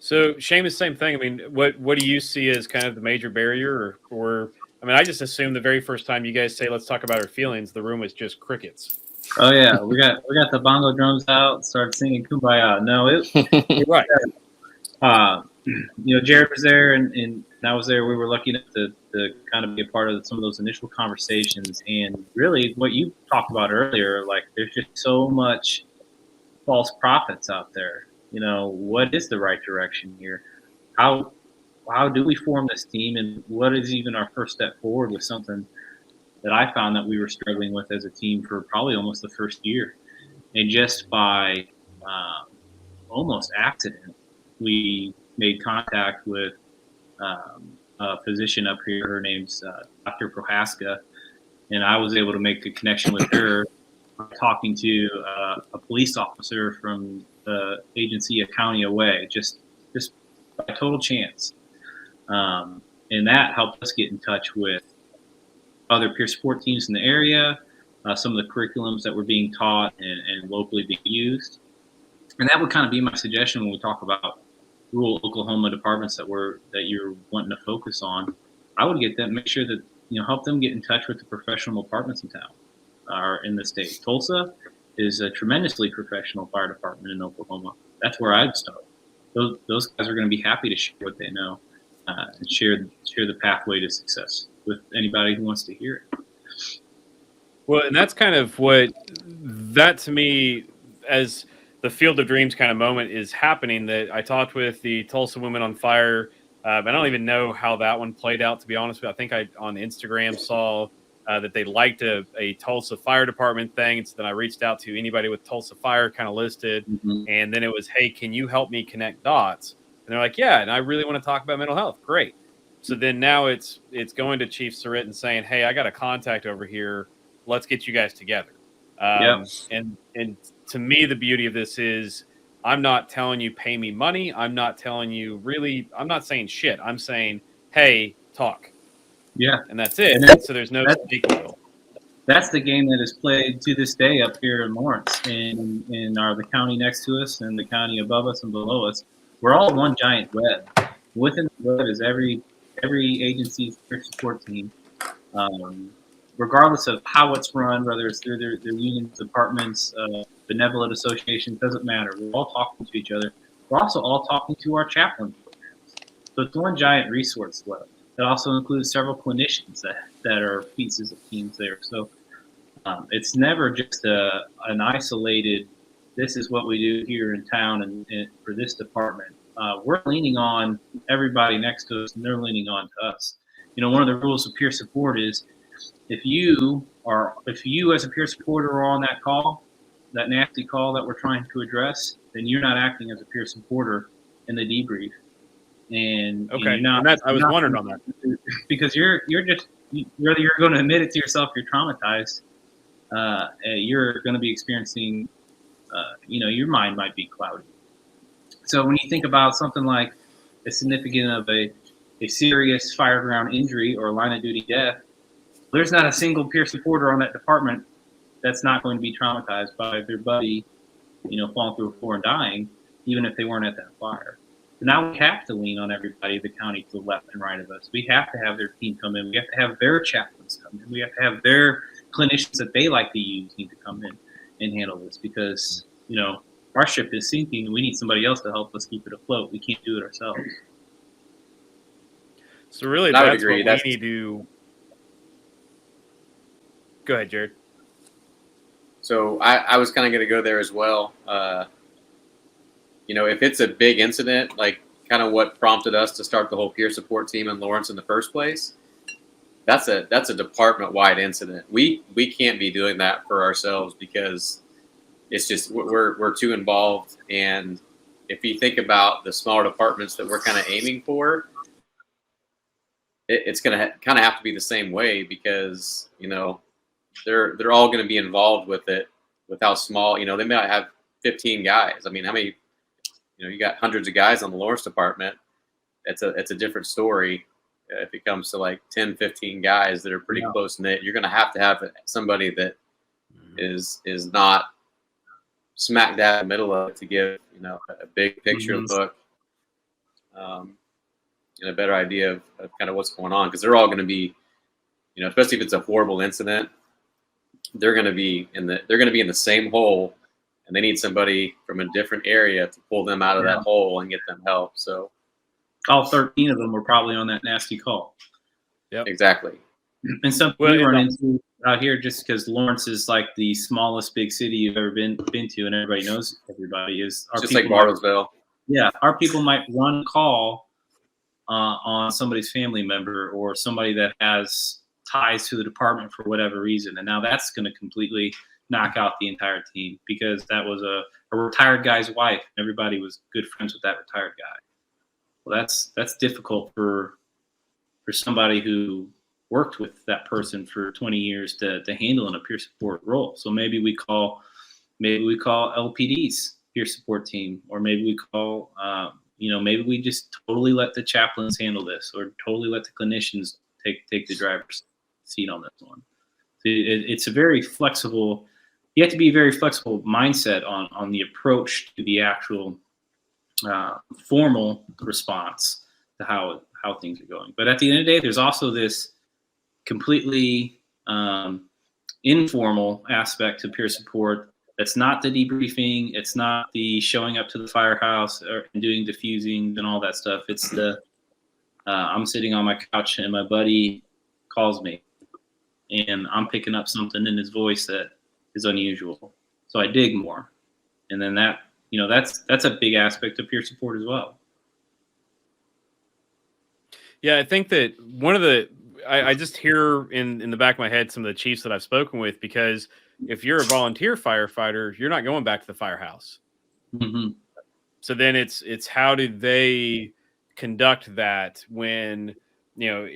Seamus, same thing. I mean, what do you see as kind of the major barrier, or I mean, I just assume the very first time you guys say, let's talk about our feelings, the room is just crickets. Oh yeah, we got the bongo drums out. Started singing "Kumbaya." No, it Right. Jared was there, and I was there. We were lucky enough to kind of be a part of some of those initial conversations. And really, what you talked about earlier, like, there's just so much false prophets out there. What is the right direction here? How do we form this team, and what is even our first step forward with something that I found that we were struggling with as a team for probably almost the first year. And just by almost accident, we made contact with a physician up here. Her name's Dr. Prohaska. And I was able to make a connection with her talking to a police officer from the agency a county away, just by total chance. And that helped us get in touch with other peer support teams in the area, some of the curriculums that were being taught and locally being used. And that would kind of be my suggestion when we talk about rural Oklahoma departments that you're wanting to focus on. I would get them, make sure that, help them get in touch with the professional departments in town or in the state. Tulsa is a tremendously professional fire department in Oklahoma. That's where I'd start. Those guys are going to be happy to share what they know and share the pathway to success with anybody who wants to hear it. Well, and that's kind of what that, to me, as the Field of Dreams kind of moment is happening, that I talked with the Tulsa Women on Fire I don't even know how that one played out, to be honest with you. I think I on Instagram saw that they liked a Tulsa Fire Department thing. And so then I reached out to anybody with Tulsa Fire kind of listed. Mhm. And then it was, hey, can you help me connect dots? And they're like, yeah, and I really want to talk about mental health. Great. So then now it's going to Chief Surratt and saying, hey, I got a contact over here. Let's get you guys together. Yep. And to me, the beauty of this is I'm not telling you pay me money. I'm not telling you really. I'm not saying shit. I'm saying, hey, talk. Yeah. And that's it. And So there's no that's- stake deal. That's the game that is played to this day up here in Lawrence, in the county next to us and the county above us and below us. We're all one giant web. Within the web is every agency's peer support team, regardless of how it's run, whether it's through their unions, departments, benevolent associations, doesn't matter. We're all talking to each other. We're also all talking to our chaplain programs. So it's one giant resource web. It also includes several clinicians that are pieces of teams there. So it's never just an isolated, this is what we do here in town and for this department. We're leaning on everybody next to us, and they're leaning on to us. One of the rules of peer support is if you as a peer supporter are on that call, that nasty call that we're trying to address, then you're not acting as a peer supporter in the debrief. And Okay. I was wondering on that because you're just, whether you're going to admit it to yourself, you're traumatized. You're going to be experiencing, your mind might be cloudy. So when you think about something like a significant of a serious fireground injury or line of duty death, there's not a single peer supporter on that department that's not going to be traumatized by their buddy, falling through a floor and dying, even if they weren't at that fire. Now we have to lean on everybody, the county to the left and right of us. We have to have their team come in. We have to have their chaplains come in. We have to have their clinicians that they like to use need to come in and handle this because, our ship is sinking and we need somebody else to help us keep it afloat. We can't do it ourselves. So really, that's what we need to. Go ahead, Jared. So I was kind of going to go there as well. If it's a big incident, like kind of what prompted us to start the whole peer support team in Lawrence in the first place, that's a department-wide incident. We can't be doing that for ourselves because it's just we're too involved. And if you think about the smaller departments that we're kind of aiming for, it's going to kind of have to be the same way because they're all going to be involved with it. With how small, they might have 15 guys. I mean, how many? You got hundreds of guys on the Lawrence department. It's a different story. If it comes to like 10, 15 guys that are pretty close knit, you're going to have somebody that is not smack dab in the middle of it to give a big picture look and a better idea of kind of what's going on, because they're all going to be, especially if it's a horrible incident, they're going to be in the same hole, and they need somebody from a different area to pull them out of that hole and get them help. So all 13 of them were probably on that nasty call. Yep. Exactly. And something we run into out here, just because Lawrence is like the smallest big city you've ever been to, and everybody knows everybody, is our just like Bartlesville. Yeah, our people might run call on somebody's family member or somebody that has ties to the department for whatever reason, and now that's going to completely knock out the entire team because that was a retired guy's wife. Everybody was good friends with that retired guy. Well, that's difficult for somebody who worked with that person for 20 years to handle in a peer support role. So maybe we call LPD's peer support team, or maybe we call maybe we just totally let the chaplains handle this, or totally let the clinicians take the driver's seat on this one. It's a very flexible. You have to be a very flexible mindset on the approach to the actual formal response to how things are going. But at the end of the day, there's also this completely informal aspect to peer support. That's not the debriefing. It's not the showing up to the firehouse and doing diffusing and all that stuff. It's the I'm sitting on my couch and my buddy calls me, and I'm picking up something in his voice that is unusual. So I dig more, and then that's a big aspect of peer support as well. Yeah, I think that one of the I just hear in the back of my head some of the chiefs that I've spoken with, because if you're a volunteer firefighter, you're not going back to the firehouse. Mm-hmm. So then it's how do they conduct that when, you know,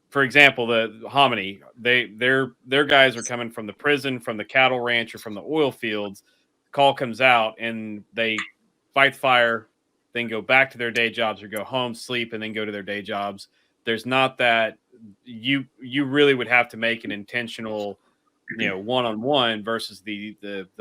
for example, the hominy, their guys are coming from the prison, from the cattle ranch, or from the oil fields. Call comes out and they fight fire, then go back to their day jobs, or go home, sleep, and then go to their day jobs. There's not that you really would have to make an intentional, one-on-one versus the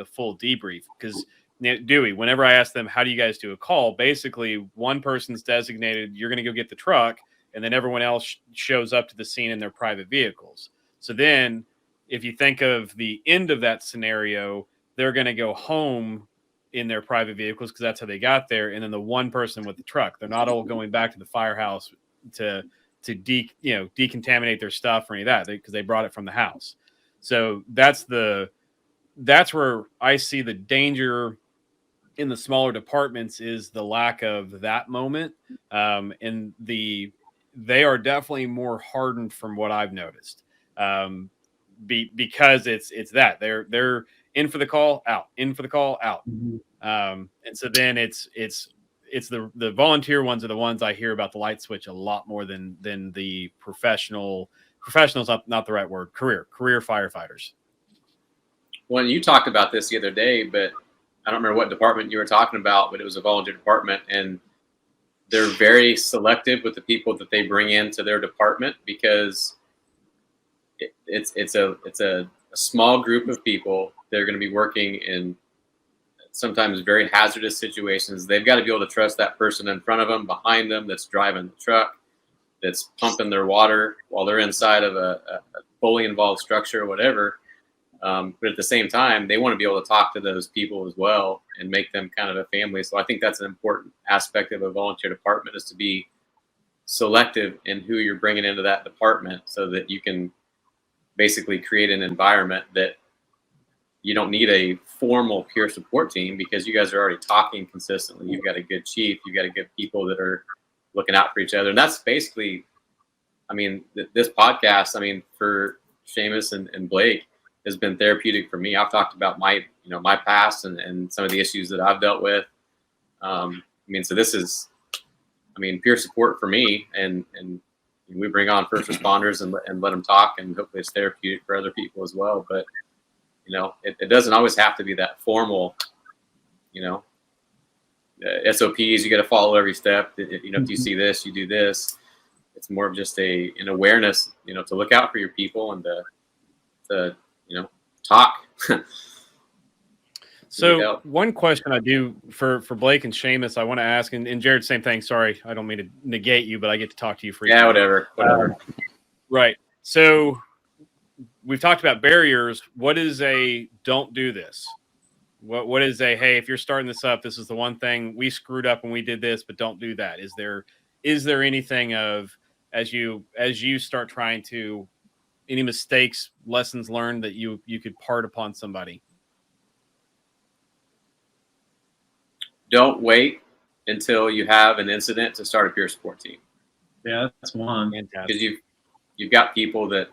full debrief. Because Dewey, whenever I ask them, how do you guys do a call? Basically, one person's designated, you're going to go get the truck, and then everyone else shows up to the scene in their private vehicles. So then, if you think of the end of that scenario, they're going to go home in their private vehicles because that's how they got there. And then the one person with the truck, they're not all going back to the firehouse to decontaminate their stuff or any of that, because they brought it from the house. So that's where I see the danger in the smaller departments, is the lack of that moment. And they are definitely more hardened from what I've noticed. Because it's that they're in for the call, out, in for the call, out. Mm-hmm. And so then it's the volunteer ones are the ones I hear about the light switch a lot more than the professionals, not the right word, career firefighters. Well, you talked about this the other day, but I don't remember what department you were talking about, but it was a volunteer department, and they're very selective with the people that they bring into their department, because it's a small group of people. They're going to be working in sometimes very hazardous situations. They've got to be able to trust that person in front of them, behind them, that's driving the truck, that's pumping their water while they're inside of a fully involved structure or whatever. But at the same time, they want to be able to talk to those people as well and make them kind of a family. So I think that's an important aspect of a volunteer department, is to be selective in who you're bringing into that department, so that you can basically create an environment that you don't need a formal peer support team, because you guys are already talking consistently. You've got a good chief, you've got a good people that are looking out for each other. And that's basically, this podcast, for Seamus and Blake, has been therapeutic for me. I've talked about my past and some of the issues that I've dealt with. So this is, peer support for me, and we bring on first responders and let them talk, and hopefully it's therapeutic for other people as well. But, it doesn't always have to be that formal, SOPs, you got to follow every step. If you see this, you do this. It's more of just an awareness, to look out for your people and to talk. So one question I do for Blake and Seamus, I want to ask, and Jared, same thing. Sorry, I don't mean to negate you, but I get to talk to you frequently. Yeah, whatever. Right. So we've talked about barriers. What is a don't do this? What is a, hey, if you're starting this up, this is the one thing we screwed up when we did this, but don't do that? Is there anything of, as you start trying to, any mistakes, lessons learned that you could part upon somebody? Don't wait until you have an incident to start a peer support team. Yeah, that's one. Because you've got people that,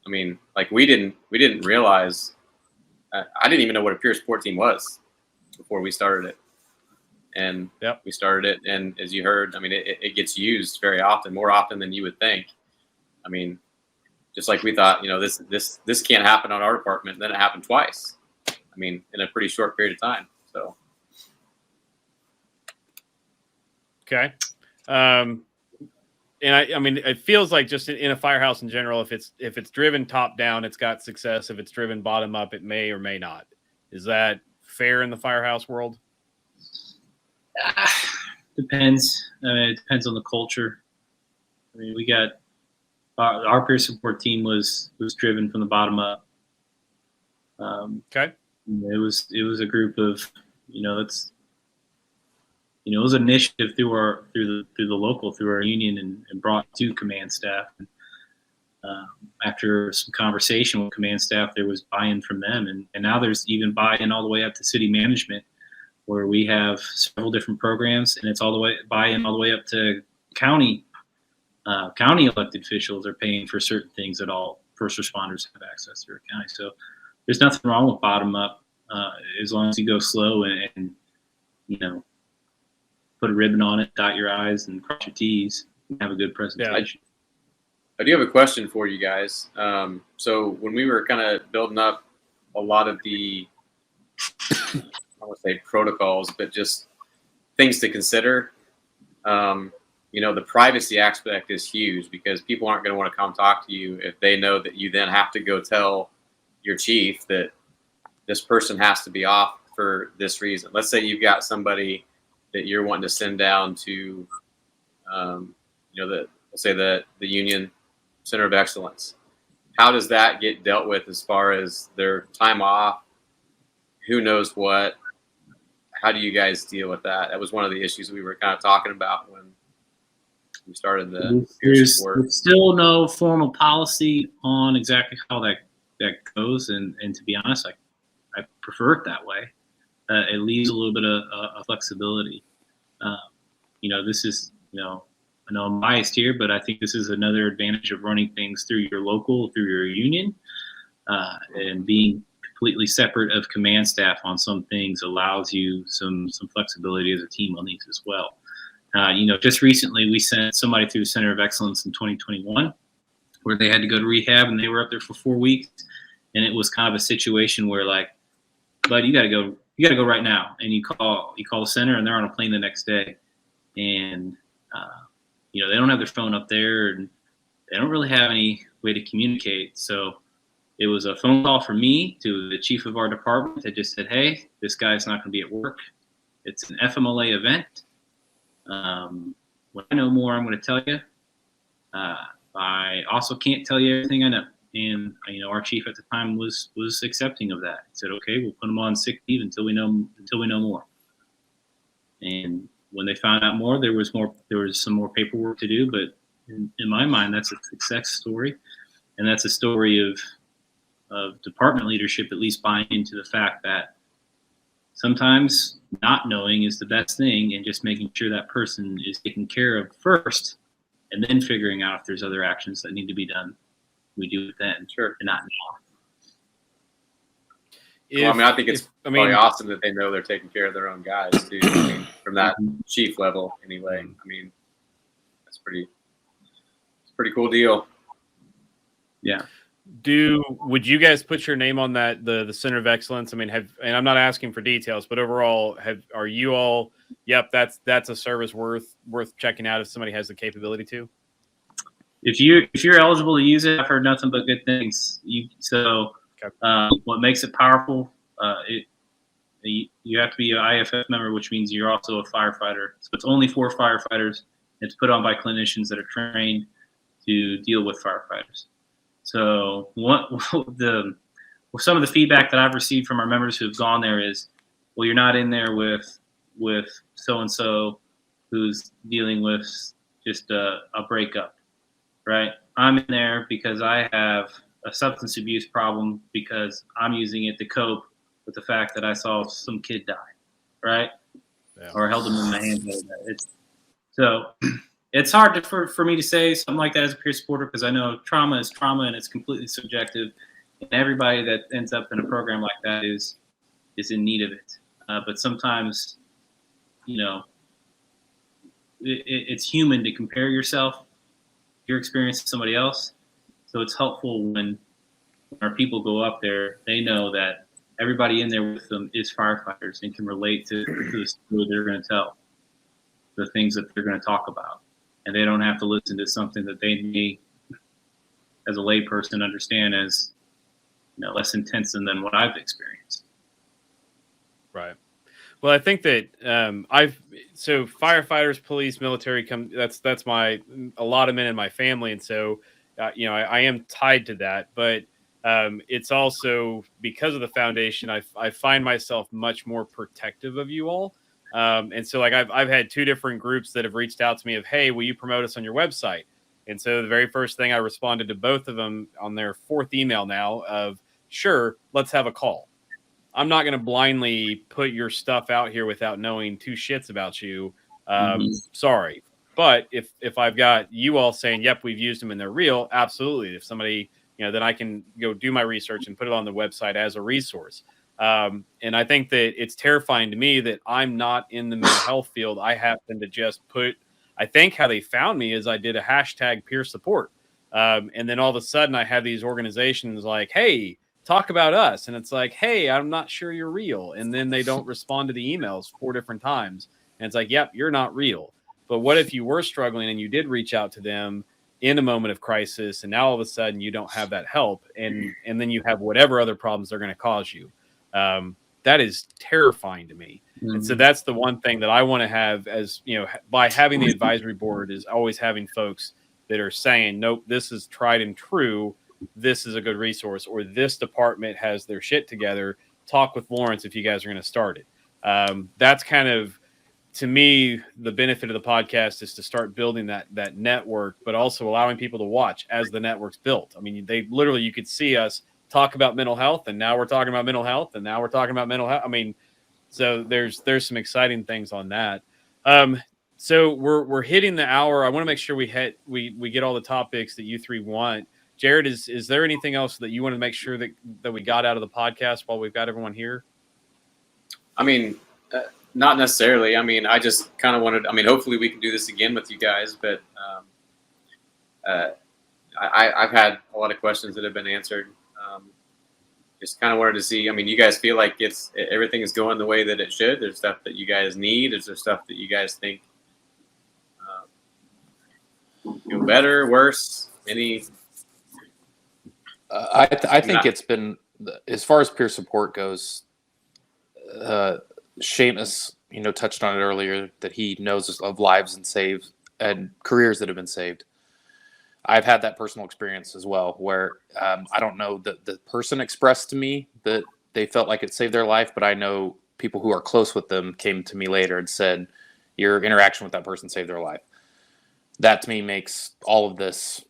we didn't realize. I didn't even know what a peer support team was before we started it. And we started it, and as you heard, it gets used very often, more often than you would think. Just like we thought, this can't happen on our department. Then it happened twice. In a pretty short period of time. So. Okay. And it feels like just in a firehouse in general, if it's driven top down, it's got success. If it's driven bottom up, it may or may not. Is that fair in the firehouse world? Depends. It depends on the culture. We got our peer support team was driven from the bottom up. Okay. It was a group of, it was an initiative through our union and brought to command staff. And, after some conversation with command staff, there was buy-in from them, and now there's even buy-in all the way up to city management, where we have several different programs, and it's buy-in all the way up to county County elected officials are paying for certain things that all first responders have access to our county. So there's nothing wrong with bottom up, as long as you go slow and put a ribbon on it, dot your I's and cross your T's, and have a good presentation. I do have a question for you guys. So when we were kind of building up a lot of the, I won't say protocols, but just things to consider, the privacy aspect is huge because people aren't going to want to come talk to you if they know that you then have to go tell your chief that this person has to be off for this reason. Let's say you've got somebody that you're wanting to send down to, let's say the Union Center of Excellence. How does that get dealt with as far as their time off? Who knows what? How do you guys deal with that? That was one of the issues we were kind of talking about when we started the There's still no formal policy on exactly how that goes, and to be honest, I prefer it that way. It leaves a little bit of flexibility. This is, I know I'm biased here, but I think this is another advantage of running things through your local, through your union, and being completely separate of command staff on some things allows you some flexibility as a team on these as well. Just recently we sent somebody through the Center of Excellence in 2021 where they had to go to rehab and they were up there for 4 weeks. And it was kind of a situation where like, bud, you got to go right now. And you call the center and they're on a plane the next day. And, they don't have their phone up there and they don't really have any way to communicate. So it was a phone call from me to the chief of our department that just said, hey, this guy's not going to be at work. It's an FMLA event. When I know more, I'm going to tell you. I also can't tell you everything I know. And, our chief at the time was accepting of that. He said, okay, we'll put him on sick leave until we know more. And when they found out more, there was some more paperwork to do, but in my mind, that's a success story. And that's a story of department leadership at least buying into the fact that sometimes not knowing is the best thing, and just making sure that person is taken care of first and then figuring out if there's other actions that need to be done. We do it then, sure, and not now. I think it's probably awesome that they know they're taking care of their own guys too. From that chief level, anyway. That's it's a pretty cool deal. Yeah. Would you guys put your name on that the Center of Excellence? And I'm not asking for details, but overall, are you all? Yep, that's a service worth checking out if somebody has the capability to. If you're eligible to use it, I've heard nothing but good things. What makes it powerful? You have to be an IFF member, which means you're also a firefighter. So it's only for firefighters. It's put on by clinicians that are trained to deal with firefighters. So some of the feedback that I've received from our members who've gone there is, well, you're not in there with so-and-so who's dealing with just a breakup, right? I'm in there because I have a substance abuse problem because I'm using it to cope with the fact that I saw some kid die, right? Yeah. Or held him in my hand. It's hard for me to say something like that as a peer supporter, because I know trauma is trauma and it's completely subjective, and everybody that ends up in a program like that is in need of it. But sometimes, it's human to compare your experience to somebody else. So it's helpful when our people go up there, they know that everybody in there with them is firefighters and can relate to the story they're going to tell, the things that they're going to talk about. And they don't have to listen to something that they may, as a layperson, understand as less intense than what I've experienced. Right. Well, I think that so firefighters, police, military that's a lot of men in my family, and so I am tied to that. But it's also because of the foundation, I find myself much more protective of you all. And so I've had two different groups that have reached out to me of, hey, will you promote us on your website? And so the very first thing I responded to both of them on their fourth email now of, sure, let's have a call. I'm not going to blindly put your stuff out here without knowing two shits about you. Sorry. But if I've got you all saying, yep, we've used them and they're real, absolutely. If somebody, then I can go do my research and put it on the website as a resource. And I think that it's terrifying to me that I'm not in the mental health field. I happen to just I think how they found me is I did a hashtag peer support. And then all of a sudden I have these organizations like, hey, talk about us. And it's like, hey, I'm not sure you're real. And then they don't respond to the emails 4 different times. And it's like, yep, you're not real. But what if you were struggling and you did reach out to them in a moment of crisis, and now all of a sudden you don't have that help, and then you have whatever other problems they're going to cause you? That is terrifying to me. Mm-hmm. And so that's the one thing that I want to have, as by having the advisory board, is always having folks that are saying, nope, this is tried and true. This is a good resource, or this department has their shit together. Talk with Lawrence if you guys are going to start it. That's kind of, to me, the benefit of the podcast is to start building that network, but also allowing people to watch as the network's built. I mean, you could see us talk about mental health, and now we're talking about mental health, and now we're talking about mental health. I mean, so there's some exciting things on that. So we're hitting the hour. I want to make sure we get all the topics that you three want. Jared, is there anything else that you want to make sure that we got out of the podcast while we've got everyone here? I mean, not necessarily. I mean, I just kind of wanted, hopefully we can do this again with you guys, but I've had a lot of questions that have been answered. Just kind of wanted to see, you guys feel like everything is going the way that it should? There's stuff that you guys need? Is there stuff that you guys think better, worse? Any? I think it's been, as far as peer support goes, Seamus, touched on it earlier, that he knows of lives and careers that have been saved. I've had that personal experience as well, where I don't know that the person expressed to me that they felt like it saved their life, but I know people who are close with them came to me later and said, your interaction with that person saved their life. That to me makes all of this,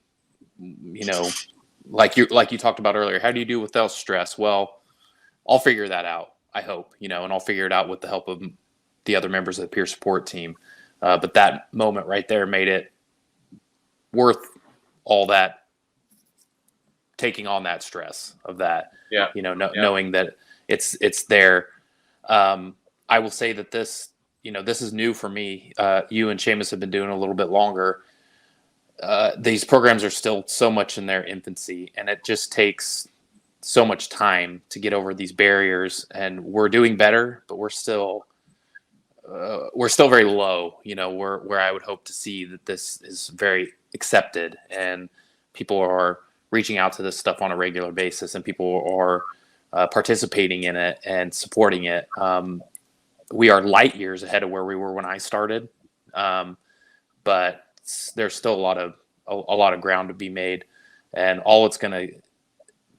like you talked about earlier. How do you do without stress? Well, I'll figure that out, I hope, and I'll figure it out with the help of the other members of the peer support team. But that moment right there made it worth all that, taking on that stress of that, knowing that it's there. I will say that this is new for me. You and Seamus have been doing a little bit longer. These programs are still so much in their infancy, and it just takes so much time to get over these barriers, and we're doing better, but we're still very low, where I would hope to see that this is very accepted and people are reaching out to this stuff on a regular basis, and people are participating in it and supporting it. We are light years ahead of where we were when I started, but there's still a lot of ground to be made, and all it's going to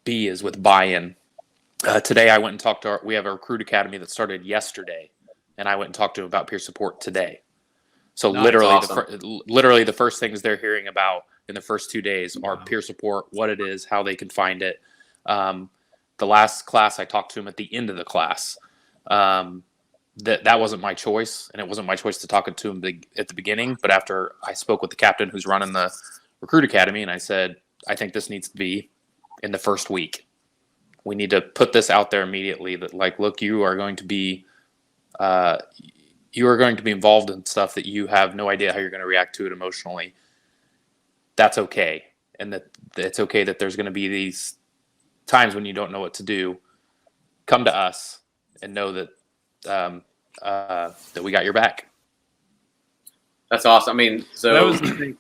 be is with buy-in. Today I went and talked to we have a recruit academy that started yesterday, and I went and talked to them about peer support today. So nice, literally, awesome. Literally the first things they're hearing about in the first 2 days are peer support, what it is, how they can find it. The last class I talked to them at the end of the class. That wasn't my choice, and it wasn't my choice to talk to him at the beginning. But after I spoke with the captain who's running the recruit academy, and I said, I think this needs to be in the first week. We need to put this out there immediately that, like, look, you are going to be involved in stuff that you have no idea how you're going to react to it emotionally. That's okay. And that it's okay that there's going to be these times when you don't know what to do. Come to us and know that that we got your back. That's awesome. That was the thing.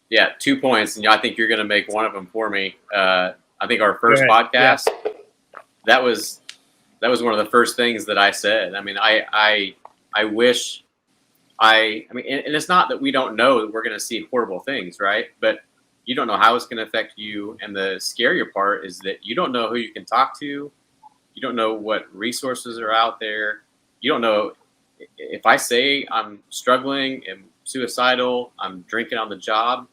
Yeah, 2 points, and I think you're going to make one of them for me. I think our first podcast, that was one of the first things that I said. I wish and it's not that we don't know that we're going to see horrible things, right? But you don't know how it's going to affect you, and the scarier part is that you don't know who you can talk to. You don't know what resources are out there. You don't know if I say I'm struggling, I'm suicidal, I'm drinking on the job.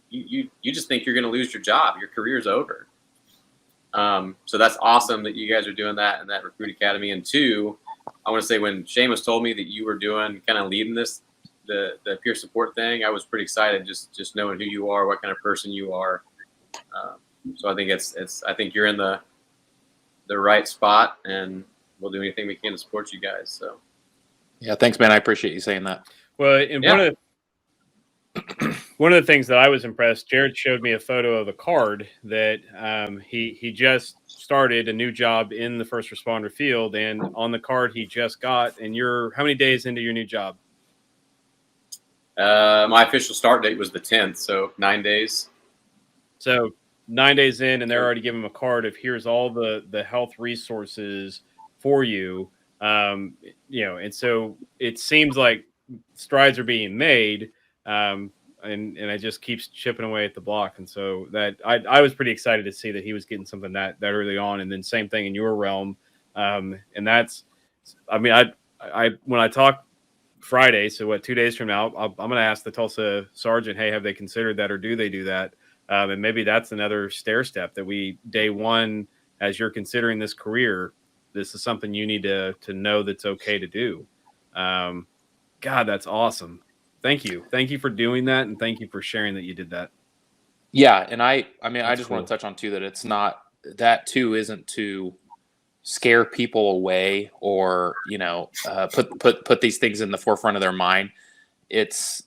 You just think you're going to lose your job. Your career's over. So that's awesome that you guys are doing that in that recruit academy. And 2, I want to say when Seamus told me that you were doing kind of leading the peer support thing, I was pretty excited just knowing who you are, what kind of person you are. So I think I think you're in the right spot, and we'll do anything we can to support you guys. So Yeah, thanks, man. I appreciate you saying that. Well, and one of the things that I was impressed, Jared showed me a photo of a card that he just started a new job in the first responder field, and on the card he just got. And you're how many days into your new job? my official start date was the 10th, so 9 days. So 9 days in, and they're already giving him a card of here's all the health resources for you. And so it seems like strides are being made. And it just keeps chipping away at the block. And so that I was pretty excited to see that he was getting something that early on. And then same thing in your realm. And that's, I mean, I when I talk Friday, so 2 days from now, I'm going to ask the Tulsa sergeant, hey, have they considered that, or do they do that? And maybe that's another stair step that we, day one, as you're considering this career, this is something you need to know that's okay to do. God, that's awesome. Thank you. Thank you for doing that. And thank you for sharing that you did that. Yeah. And I mean, I That's just cool. want to touch on too, that it's not, that too isn't to scare people away or, put these things in the forefront of their mind. It's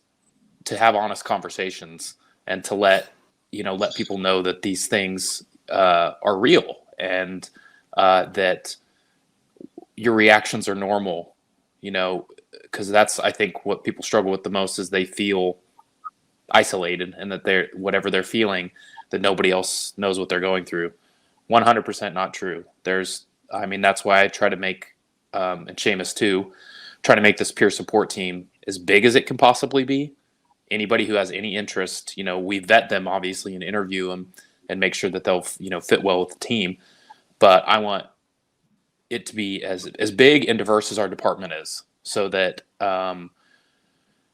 to have honest conversations and to let people know that these things are real, and that your reactions are normal, because that's, I think, what people struggle with the most is they feel isolated, and that whatever they're feeling, that nobody else knows what they're going through. 100% not true. That's why I try to make, and Seamus too, try to make this peer support team as big as it can possibly be. Anybody who has any interest, we vet them obviously and interview them and make sure that they'll, fit well with the team. But I want it to be as big and diverse as our department is, so that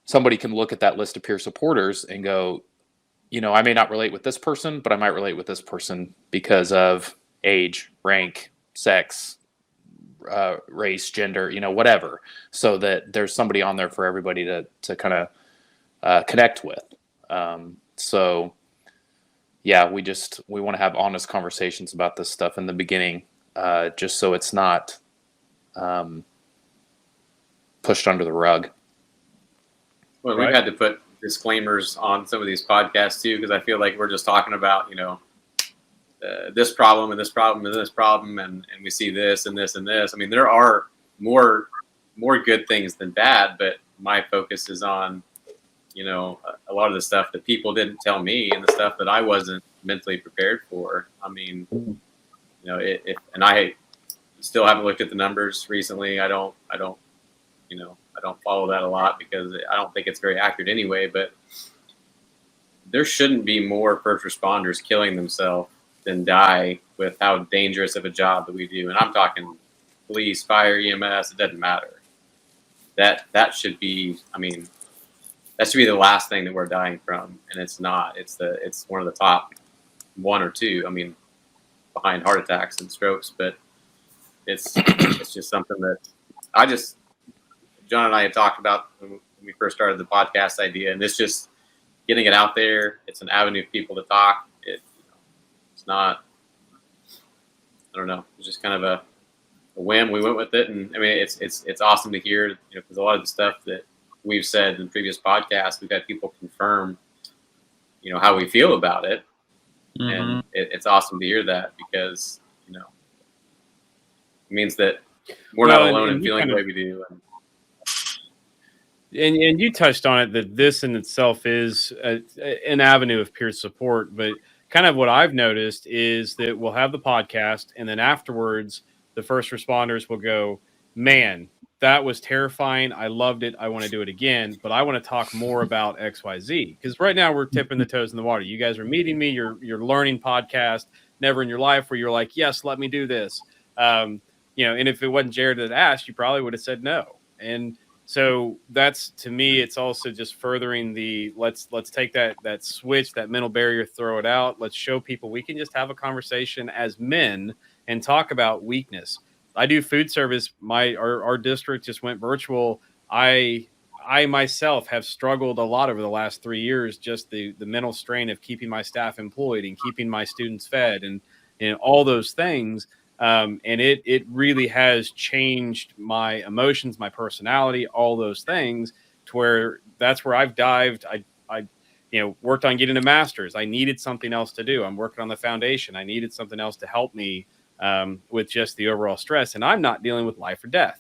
somebody can look at that list of peer supporters and go, I may not relate with this person, but I might relate with this person because of age, rank, sex, race, gender, whatever, so that there's somebody on there for everybody to kind of connect with. So yeah, we want to have honest conversations about this stuff in the beginning, just so it's not pushed under the rug. Well, Right. we've had to put disclaimers on some of these podcasts too, because I feel like we're just talking about, this problem and this problem and this problem, and we see this and this and this. I mean, there are more good things than bad, but my focus is on, a lot of the stuff that people didn't tell me and the stuff that I wasn't mentally prepared for. I mean, and I still haven't looked at the numbers recently. I don't follow that a lot because I don't think it's very accurate anyway, but there shouldn't be more first responders killing themselves than die with how dangerous of a job that we do. And I'm talking police, fire, EMS, it doesn't matter. That should be, that should be the last thing that we're dying from. And it's not. It's one of the top one or two, behind heart attacks and strokes, but it's just something that John and I had talked about when we first started the podcast idea, and it's just getting it out there. It's an avenue for people to talk. It's not, I don't know, it's just kind of a whim. We went with it, and it's awesome to hear, because a lot of the stuff that we've said in previous podcasts, we've had people confirm, how we feel about it. Mm-hmm. And it's awesome to hear that, because, it means that we're not alone in feeling the way we do. And you touched on it, that this in itself is an avenue of peer support. But kind of what I've noticed is that we'll have the podcast, and then afterwards, the first responders will go, man, that was terrifying. I loved it. I want to do it again, but I want to talk more about XYZ. Because right now we're tipping the toes in the water. You guys are meeting me. You're learning podcast. Never in your life where you're like, yes, let me do this. And if it wasn't Jared that asked, you probably would have said no. And so that's, to me, it's also just furthering the let's take that switch, that mental barrier, throw it out. Let's show people we can just have a conversation as men and talk about weakness. I do food service. Our district just went virtual. I myself have struggled a lot over the last 3 years, just the mental strain of keeping my staff employed and keeping my students fed and all those things. And it really has changed my emotions, my personality, all those things, to where that's where I've dived. I worked on getting a master's. I needed something else to do. I'm working on the foundation. I needed something else to help me with just the overall stress. And I'm not dealing with life or death.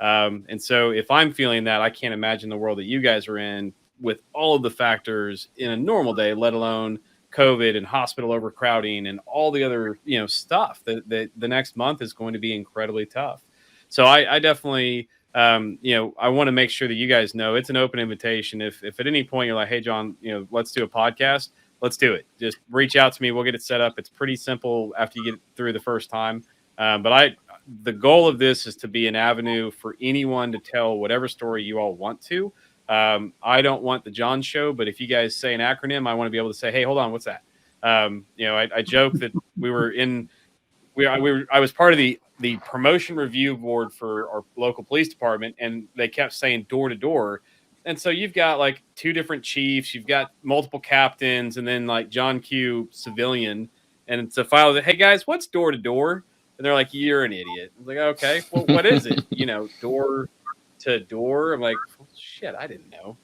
And so if I'm feeling that, I can't imagine the world that you guys are in with all of the factors in a normal day, let alone COVID and hospital overcrowding and all the other, stuff that the next month is going to be incredibly tough. So I definitely, I want to make sure that you guys know it's an open invitation. If at any point you're like, hey, John, let's do a podcast, let's do it. Just reach out to me. We'll get it set up. It's pretty simple after you get through the first time. But the goal of this is to be an avenue for anyone to tell whatever story you all want to. I don't want the John show, but if you guys say an acronym, I want to be able to say, hey, hold on, what's that? I joke that I was part of the promotion review board for our local police department, and they kept saying door to door. And so you've got like two different chiefs, you've got multiple captains, and then like John Q civilian. And it's a file that, hey guys, what's door to door? And they're like, you're an idiot. I'm like, okay, well, what is it? Door to door. I'm like, well, shit, I didn't know.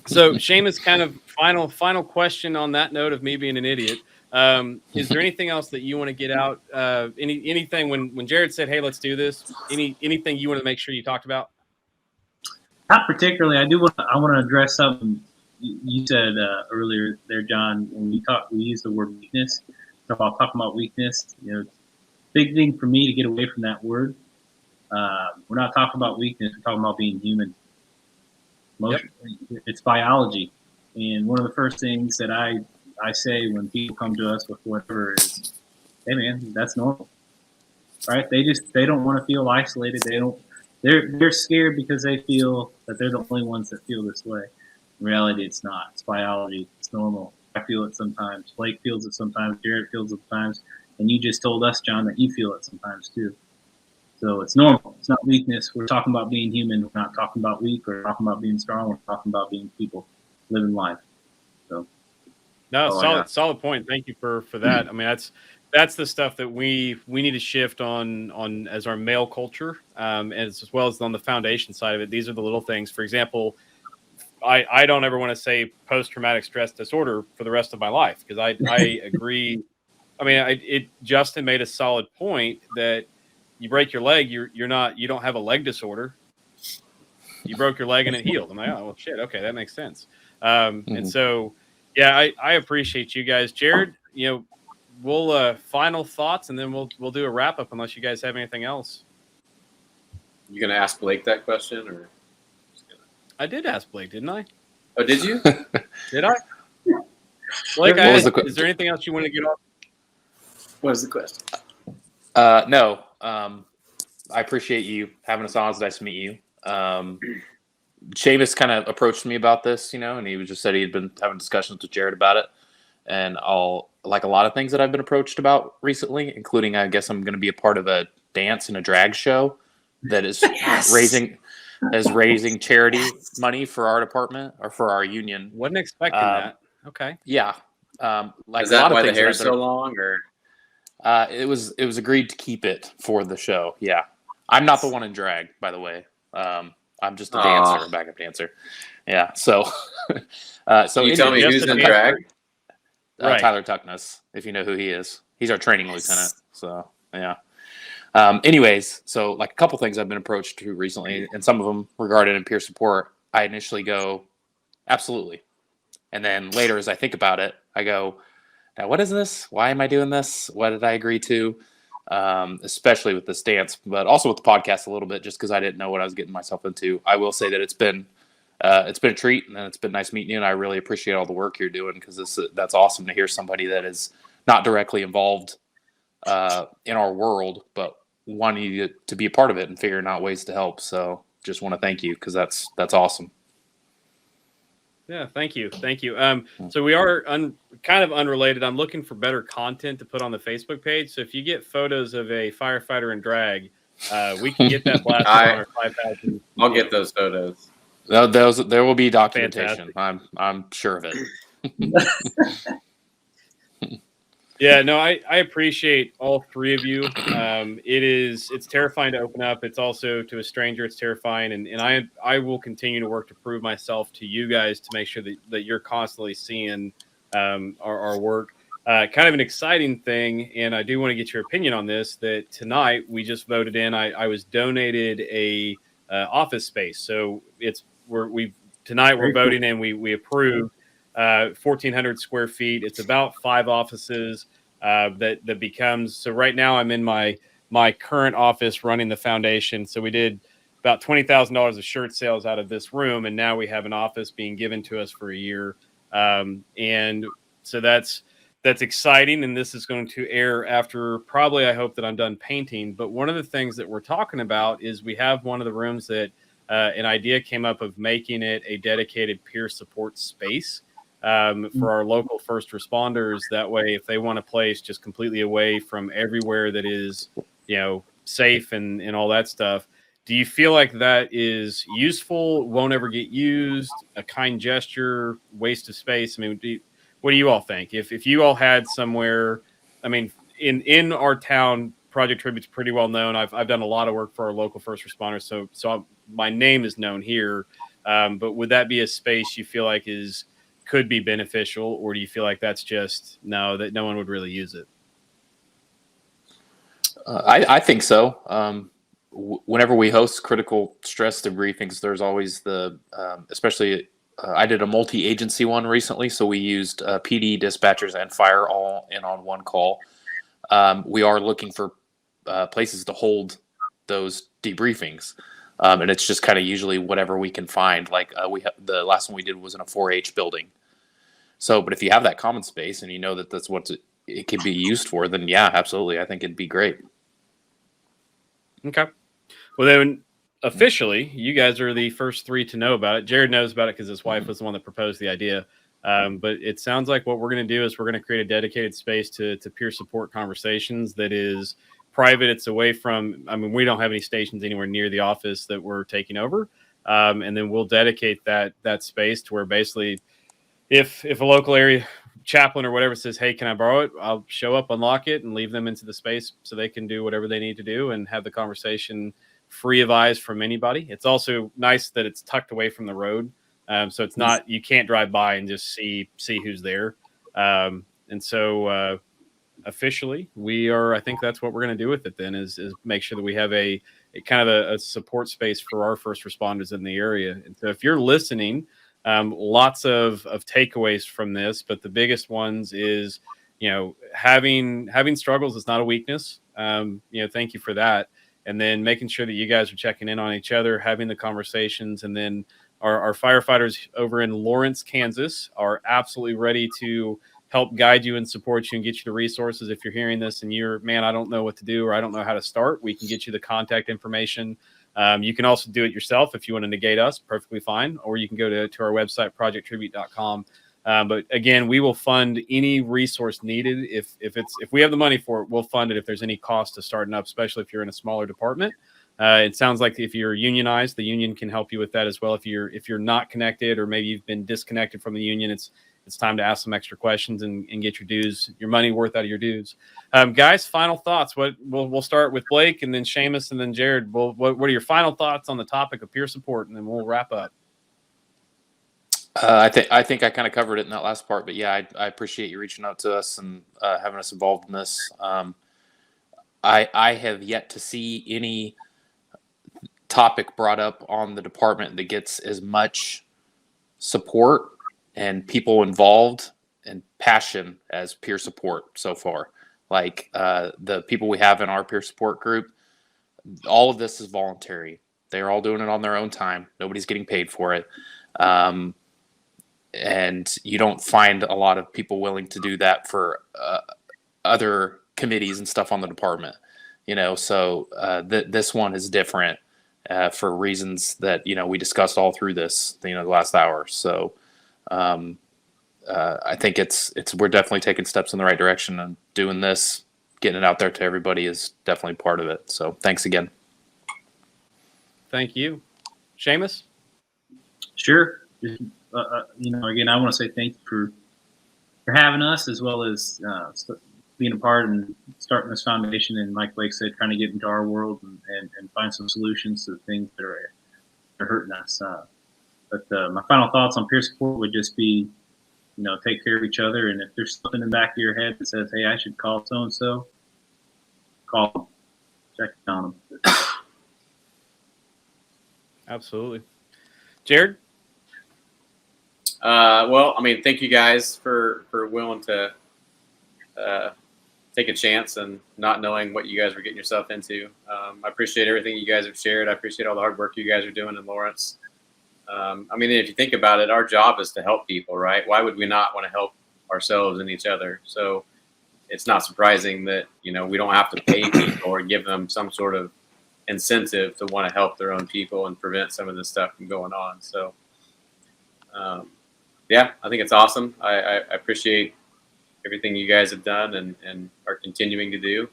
So Seamus, kind of final question on that note of me being an idiot. Is there anything else that you want to get out? Anything when Jared said, hey, let's do this, anything you want to make sure you talked about? Not particularly. I want to address something you said earlier there, John. When we use the word weakness. So while talking about weakness, big thing for me to get away from that word. We're not talking about weakness. We're talking about being human. It's biology. And one of the first things that I say when people come to us with whatever is, hey man, that's normal, right? They don't want to feel isolated. They're scared because they feel that they're the only ones that feel this way. In reality, it's not. It's biology. It's normal. I feel it sometimes. Blake feels it sometimes. Jared feels it sometimes. And you just told us, John, that you feel it sometimes too. So it's normal. It's not weakness. We're talking about being human. We're not talking about weak or talking about being strong. We're talking about being people, living life. So, no, solid point. Thank you for that. I mean, that's the stuff that we need to shift on as our male culture, as well as on the foundation side of it. These are the little things. For example, I don't ever want to say post-traumatic stress disorder for the rest of my life, because I agree. I mean, Justin made a solid point that you break your leg, you don't have a leg disorder. You broke your leg and it healed. I'm like, oh well, shit. Okay, that makes sense. And so, yeah, I appreciate you guys, Jared. We'll final thoughts, and then we'll do a wrap up unless you guys have anything else. You gonna ask Blake that question, or? I did ask Blake, didn't I? Oh, did you? Did I? Blake, is there anything else you want to get off? What was the question? No. I appreciate you having us on. It's nice to meet you. Seamus kind of approached me about this, and he just said he'd been having discussions with Jared about it. And like a lot of things that I've been approached about recently, including, I guess I'm going to be a part of a dance and a drag show that is raising charity money for our department or for our union. Wasn't expecting that. Okay. Yeah. Is that why the hair's so long, or? It was agreed to keep it for the show. Yeah. I'm not the one in drag, by the way. I'm just a dancer, a backup dancer. Yeah. So, Can you tell me who's in drag? Right. Tyler Tuckness, if you know who he is. He's our training lieutenant. So, yeah. Anyways, so like a couple things I've been approached to recently, and some of them regarding peer support, I initially go, absolutely. And then later, as I think about it, I go, now what is this? Why am I doing this? What did I agree to? Especially with this dance, but also with the podcast a little bit, just because I didn't know what I was getting myself into. I will say that it's been a treat, and it's been nice meeting you, and I really appreciate all the work you're doing, because that's awesome to hear somebody that is not directly involved in our world, but wanting to be a part of it and figuring out ways to help. So just want to thank you, because that's awesome. Yeah, thank you. So we are kind of unrelated. I'm looking for better content to put on the Facebook page. So if you get photos of a firefighter in drag, we can get that blasted on our 5,000. I'll get those photos. No, there will be documentation. Fantastic. I'm sure of it. Yeah, no, I appreciate all three of you. It's terrifying to open up. It's also to a stranger, it's terrifying. And I will continue to work to prove myself to you guys to make sure that you're constantly seeing our work. Kind of an exciting thing, and I do want to get your opinion on this, that tonight we just voted in. I was donated a office space. So tonight we're voting in, we approved 1,400 square feet. It's about 5 offices that becomes. So right now I'm in my current office running the foundation. So we did about $20,000 of shirt sales out of this room, and now we have an office being given to us for a year. And so that's exciting. And this is going to air after probably, I hope that I'm done painting. But one of the things that we're talking about is we have one of the rooms that an idea came up of making it a dedicated peer support space for our local first responders. That way, if they want a place just completely away from everywhere that is, safe and all that stuff, do you feel like that is useful, won't ever get used, a kind gesture, waste of space? I mean, what do you all think? If you all had somewhere, I mean, in our town, Project Tribute's pretty well known. I've done a lot of work for our local first responders, so my name is known here. But would that be a space you feel like could be beneficial, or do you feel like that's just that no one would really use it? I think so. Whenever we host critical stress debriefings, there's always especially I did a multi-agency one recently, so we used PD, dispatchers, and fire all in on one call. We are looking for places to hold those debriefings, and it's just kind of usually whatever we can find. Like the last one we did was in a 4-H building. So, but if you have that common space and you know that that's what it can be used for, then yeah, absolutely, I think it'd be great. Okay. Well, then officially, you guys are the first 3 to know about it. Jared knows about it because his wife was the one that proposed the idea. But it sounds like what we're going to do is we're going to create a dedicated space to peer support conversations that is private. It's away from, we don't have any stations anywhere near the office that we're taking over. And then we'll dedicate that space to where basically if a local area chaplain or whatever says, hey, can I borrow it? I'll show up, unlock it, and leave them into the space so they can do whatever they need to do and have the conversation free of eyes from anybody. It's also nice that it's tucked away from the road. So it's not, you can't drive by and just see who's there. And so officially I think that's what we're going to do with it then is make sure that we have a kind of a support space for our first responders in the area. And so if you're listening, lots of takeaways from this, but the biggest ones is, having struggles is not a weakness. Thank you for that. And then making sure that you guys are checking in on each other, having the conversations, and then our firefighters over in Lawrence, Kansas are absolutely ready to help guide you and support you and get you the resources. If you're hearing this and I don't know what to do or I don't know how to start, we can get you the contact information. You can also do it yourself if you want to negate us, perfectly fine. Or you can go to our website, projecttribute.com. But again, we will fund any resource needed. If we have the money for it, we'll fund it if there's any cost to starting up, especially if you're in a smaller department. It sounds like if you're unionized, the union can help you with that as well. If you're not connected or maybe you've been disconnected from the union, it's time to ask some extra questions and get your money worth out of your dues. Guys, final thoughts. We'll start with Blake and then Seamus and then Jared. What are your final thoughts on the topic of peer support? And then we'll wrap up. I think I kind of covered it in that last part, but yeah, I appreciate you reaching out to us and having us involved in this. I have yet to see any topic brought up on the department that gets as much support and people involved and passion as peer support so far. Like the people we have in our peer support group, all of this is voluntary. They're all doing it on their own time. Nobody's getting paid for it. And you don't find a lot of people willing to do that for other committees and stuff on the department, so this one is different for reasons that, we discussed all through this, the last hour. So I think we're definitely taking steps in the right direction, and doing this, getting it out there to everybody is definitely part of it. So thanks again. Thank you. Seamus? Sure. Again, I want to say thank you for having us, as well as being a part and starting this foundation. And like Blake said, trying to get into our world and find some solutions to the things that are hurting us. But my final thoughts on peer support would just be, take care of each other. And if there's something in the back of your head that says, hey, I should call so-and-so, call them. Check on them. Absolutely. Jared? Well, thank you guys for willing to take a chance and not knowing what you guys were getting yourself into. I appreciate everything you guys have shared. I appreciate all the hard work you guys are doing in Lawrence. If you think about it, our job is to help people, right? Why would we not want to help ourselves and each other? So it's not surprising that, we don't have to pay people or give them some sort of incentive to want to help their own people and prevent some of this stuff from going on. So, I think it's awesome. I appreciate everything you guys have done and are continuing to do.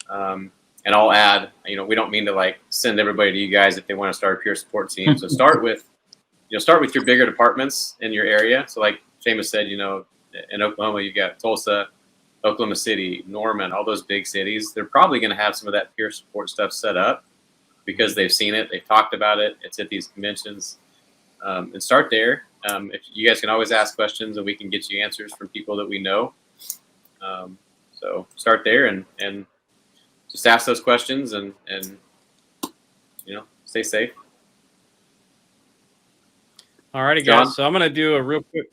And I'll add, we don't mean to send everybody to you guys if they want to start a peer support team. So start with your bigger departments in your area. So like Seamus said, in Oklahoma, you've got Tulsa, Oklahoma City, Norman, all those big cities. They're probably going to have some of that peer support stuff set up because they've seen it. They've talked about it. It's at these conventions. And start there. If you guys can always ask questions and we can get you answers from people that we know. So start there and just ask those questions and stay safe. All righty, John? guys. So I'm going to do a real quick.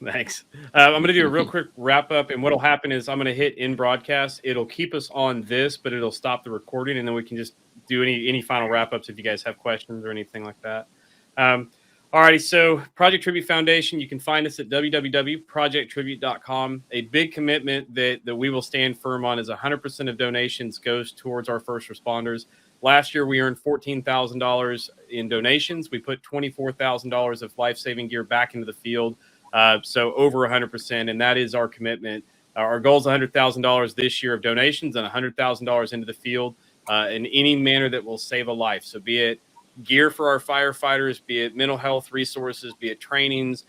Thanks. I'm going to do a real quick wrap up. And what will happen is I'm going to hit in broadcast. It'll keep us on this, but it'll stop the recording. And then we can just do any final wrap ups if you guys have questions or anything like that. Alrighty, so Project Tribute Foundation, you can find us at www.projecttribute.com. A big commitment that we will stand firm on is 100% of donations goes towards our first responders. Last year, we earned $14,000 in donations. We put $24,000 of life-saving gear back into the field, so over 100%, and that is our commitment. Our goal is $100,000 this year of donations and $100,000 into the field in any manner that will save a life. So be it gear for our firefighters, be it mental health resources, be it trainings,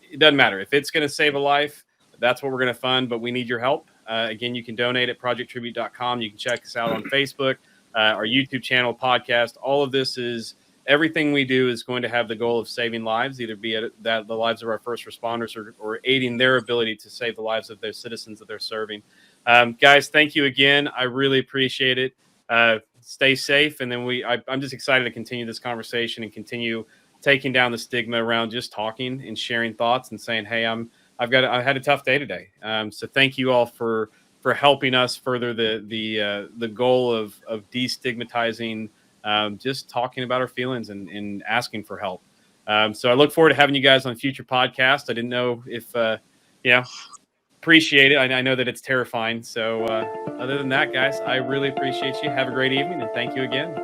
it doesn't matter. If it's going to save a life, that's what we're going to fund, but we need your help. Again, you can donate at projecttribute.com. You can check us out on Facebook, our YouTube channel, podcast. All of this is, everything we do is going to have the goal of saving lives, either be it that the lives of our first responders or aiding their ability to save the lives of their citizens that they're serving. Guys, thank you again. I really appreciate it. Stay safe, and then I'm just excited to continue this conversation and continue taking down the stigma around just talking and sharing thoughts and saying, hey, I had a tough day today. So thank you all for helping us further the goal of destigmatizing just talking about our feelings and asking for help. So I look forward to having you guys on future podcasts. I didn't know if appreciate it. I know that it's terrifying. So other than that, guys, I really appreciate you. Have a great evening, and thank you again.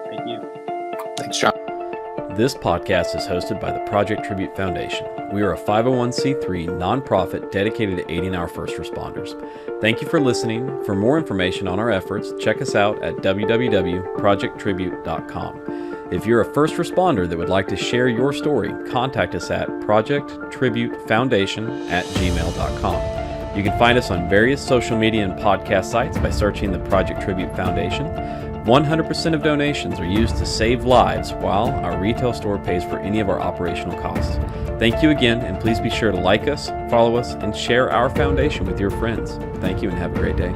Thank you. Thanks, John. This podcast is hosted by the Project Tribute Foundation. We are a 501c3 nonprofit dedicated to aiding our first responders. Thank you for listening. For more information on our efforts, check us out at www.projecttribute.com. If you're a first responder that would like to share your story, contact us at projecttributefoundation@gmail.com. You can find us on various social media and podcast sites by searching the Project Tribute Foundation. 100% of donations are used to save lives, while our retail store pays for any of our operational costs. Thank you again, and please be sure to like us, follow us, and share our foundation with your friends. Thank you and have a great day.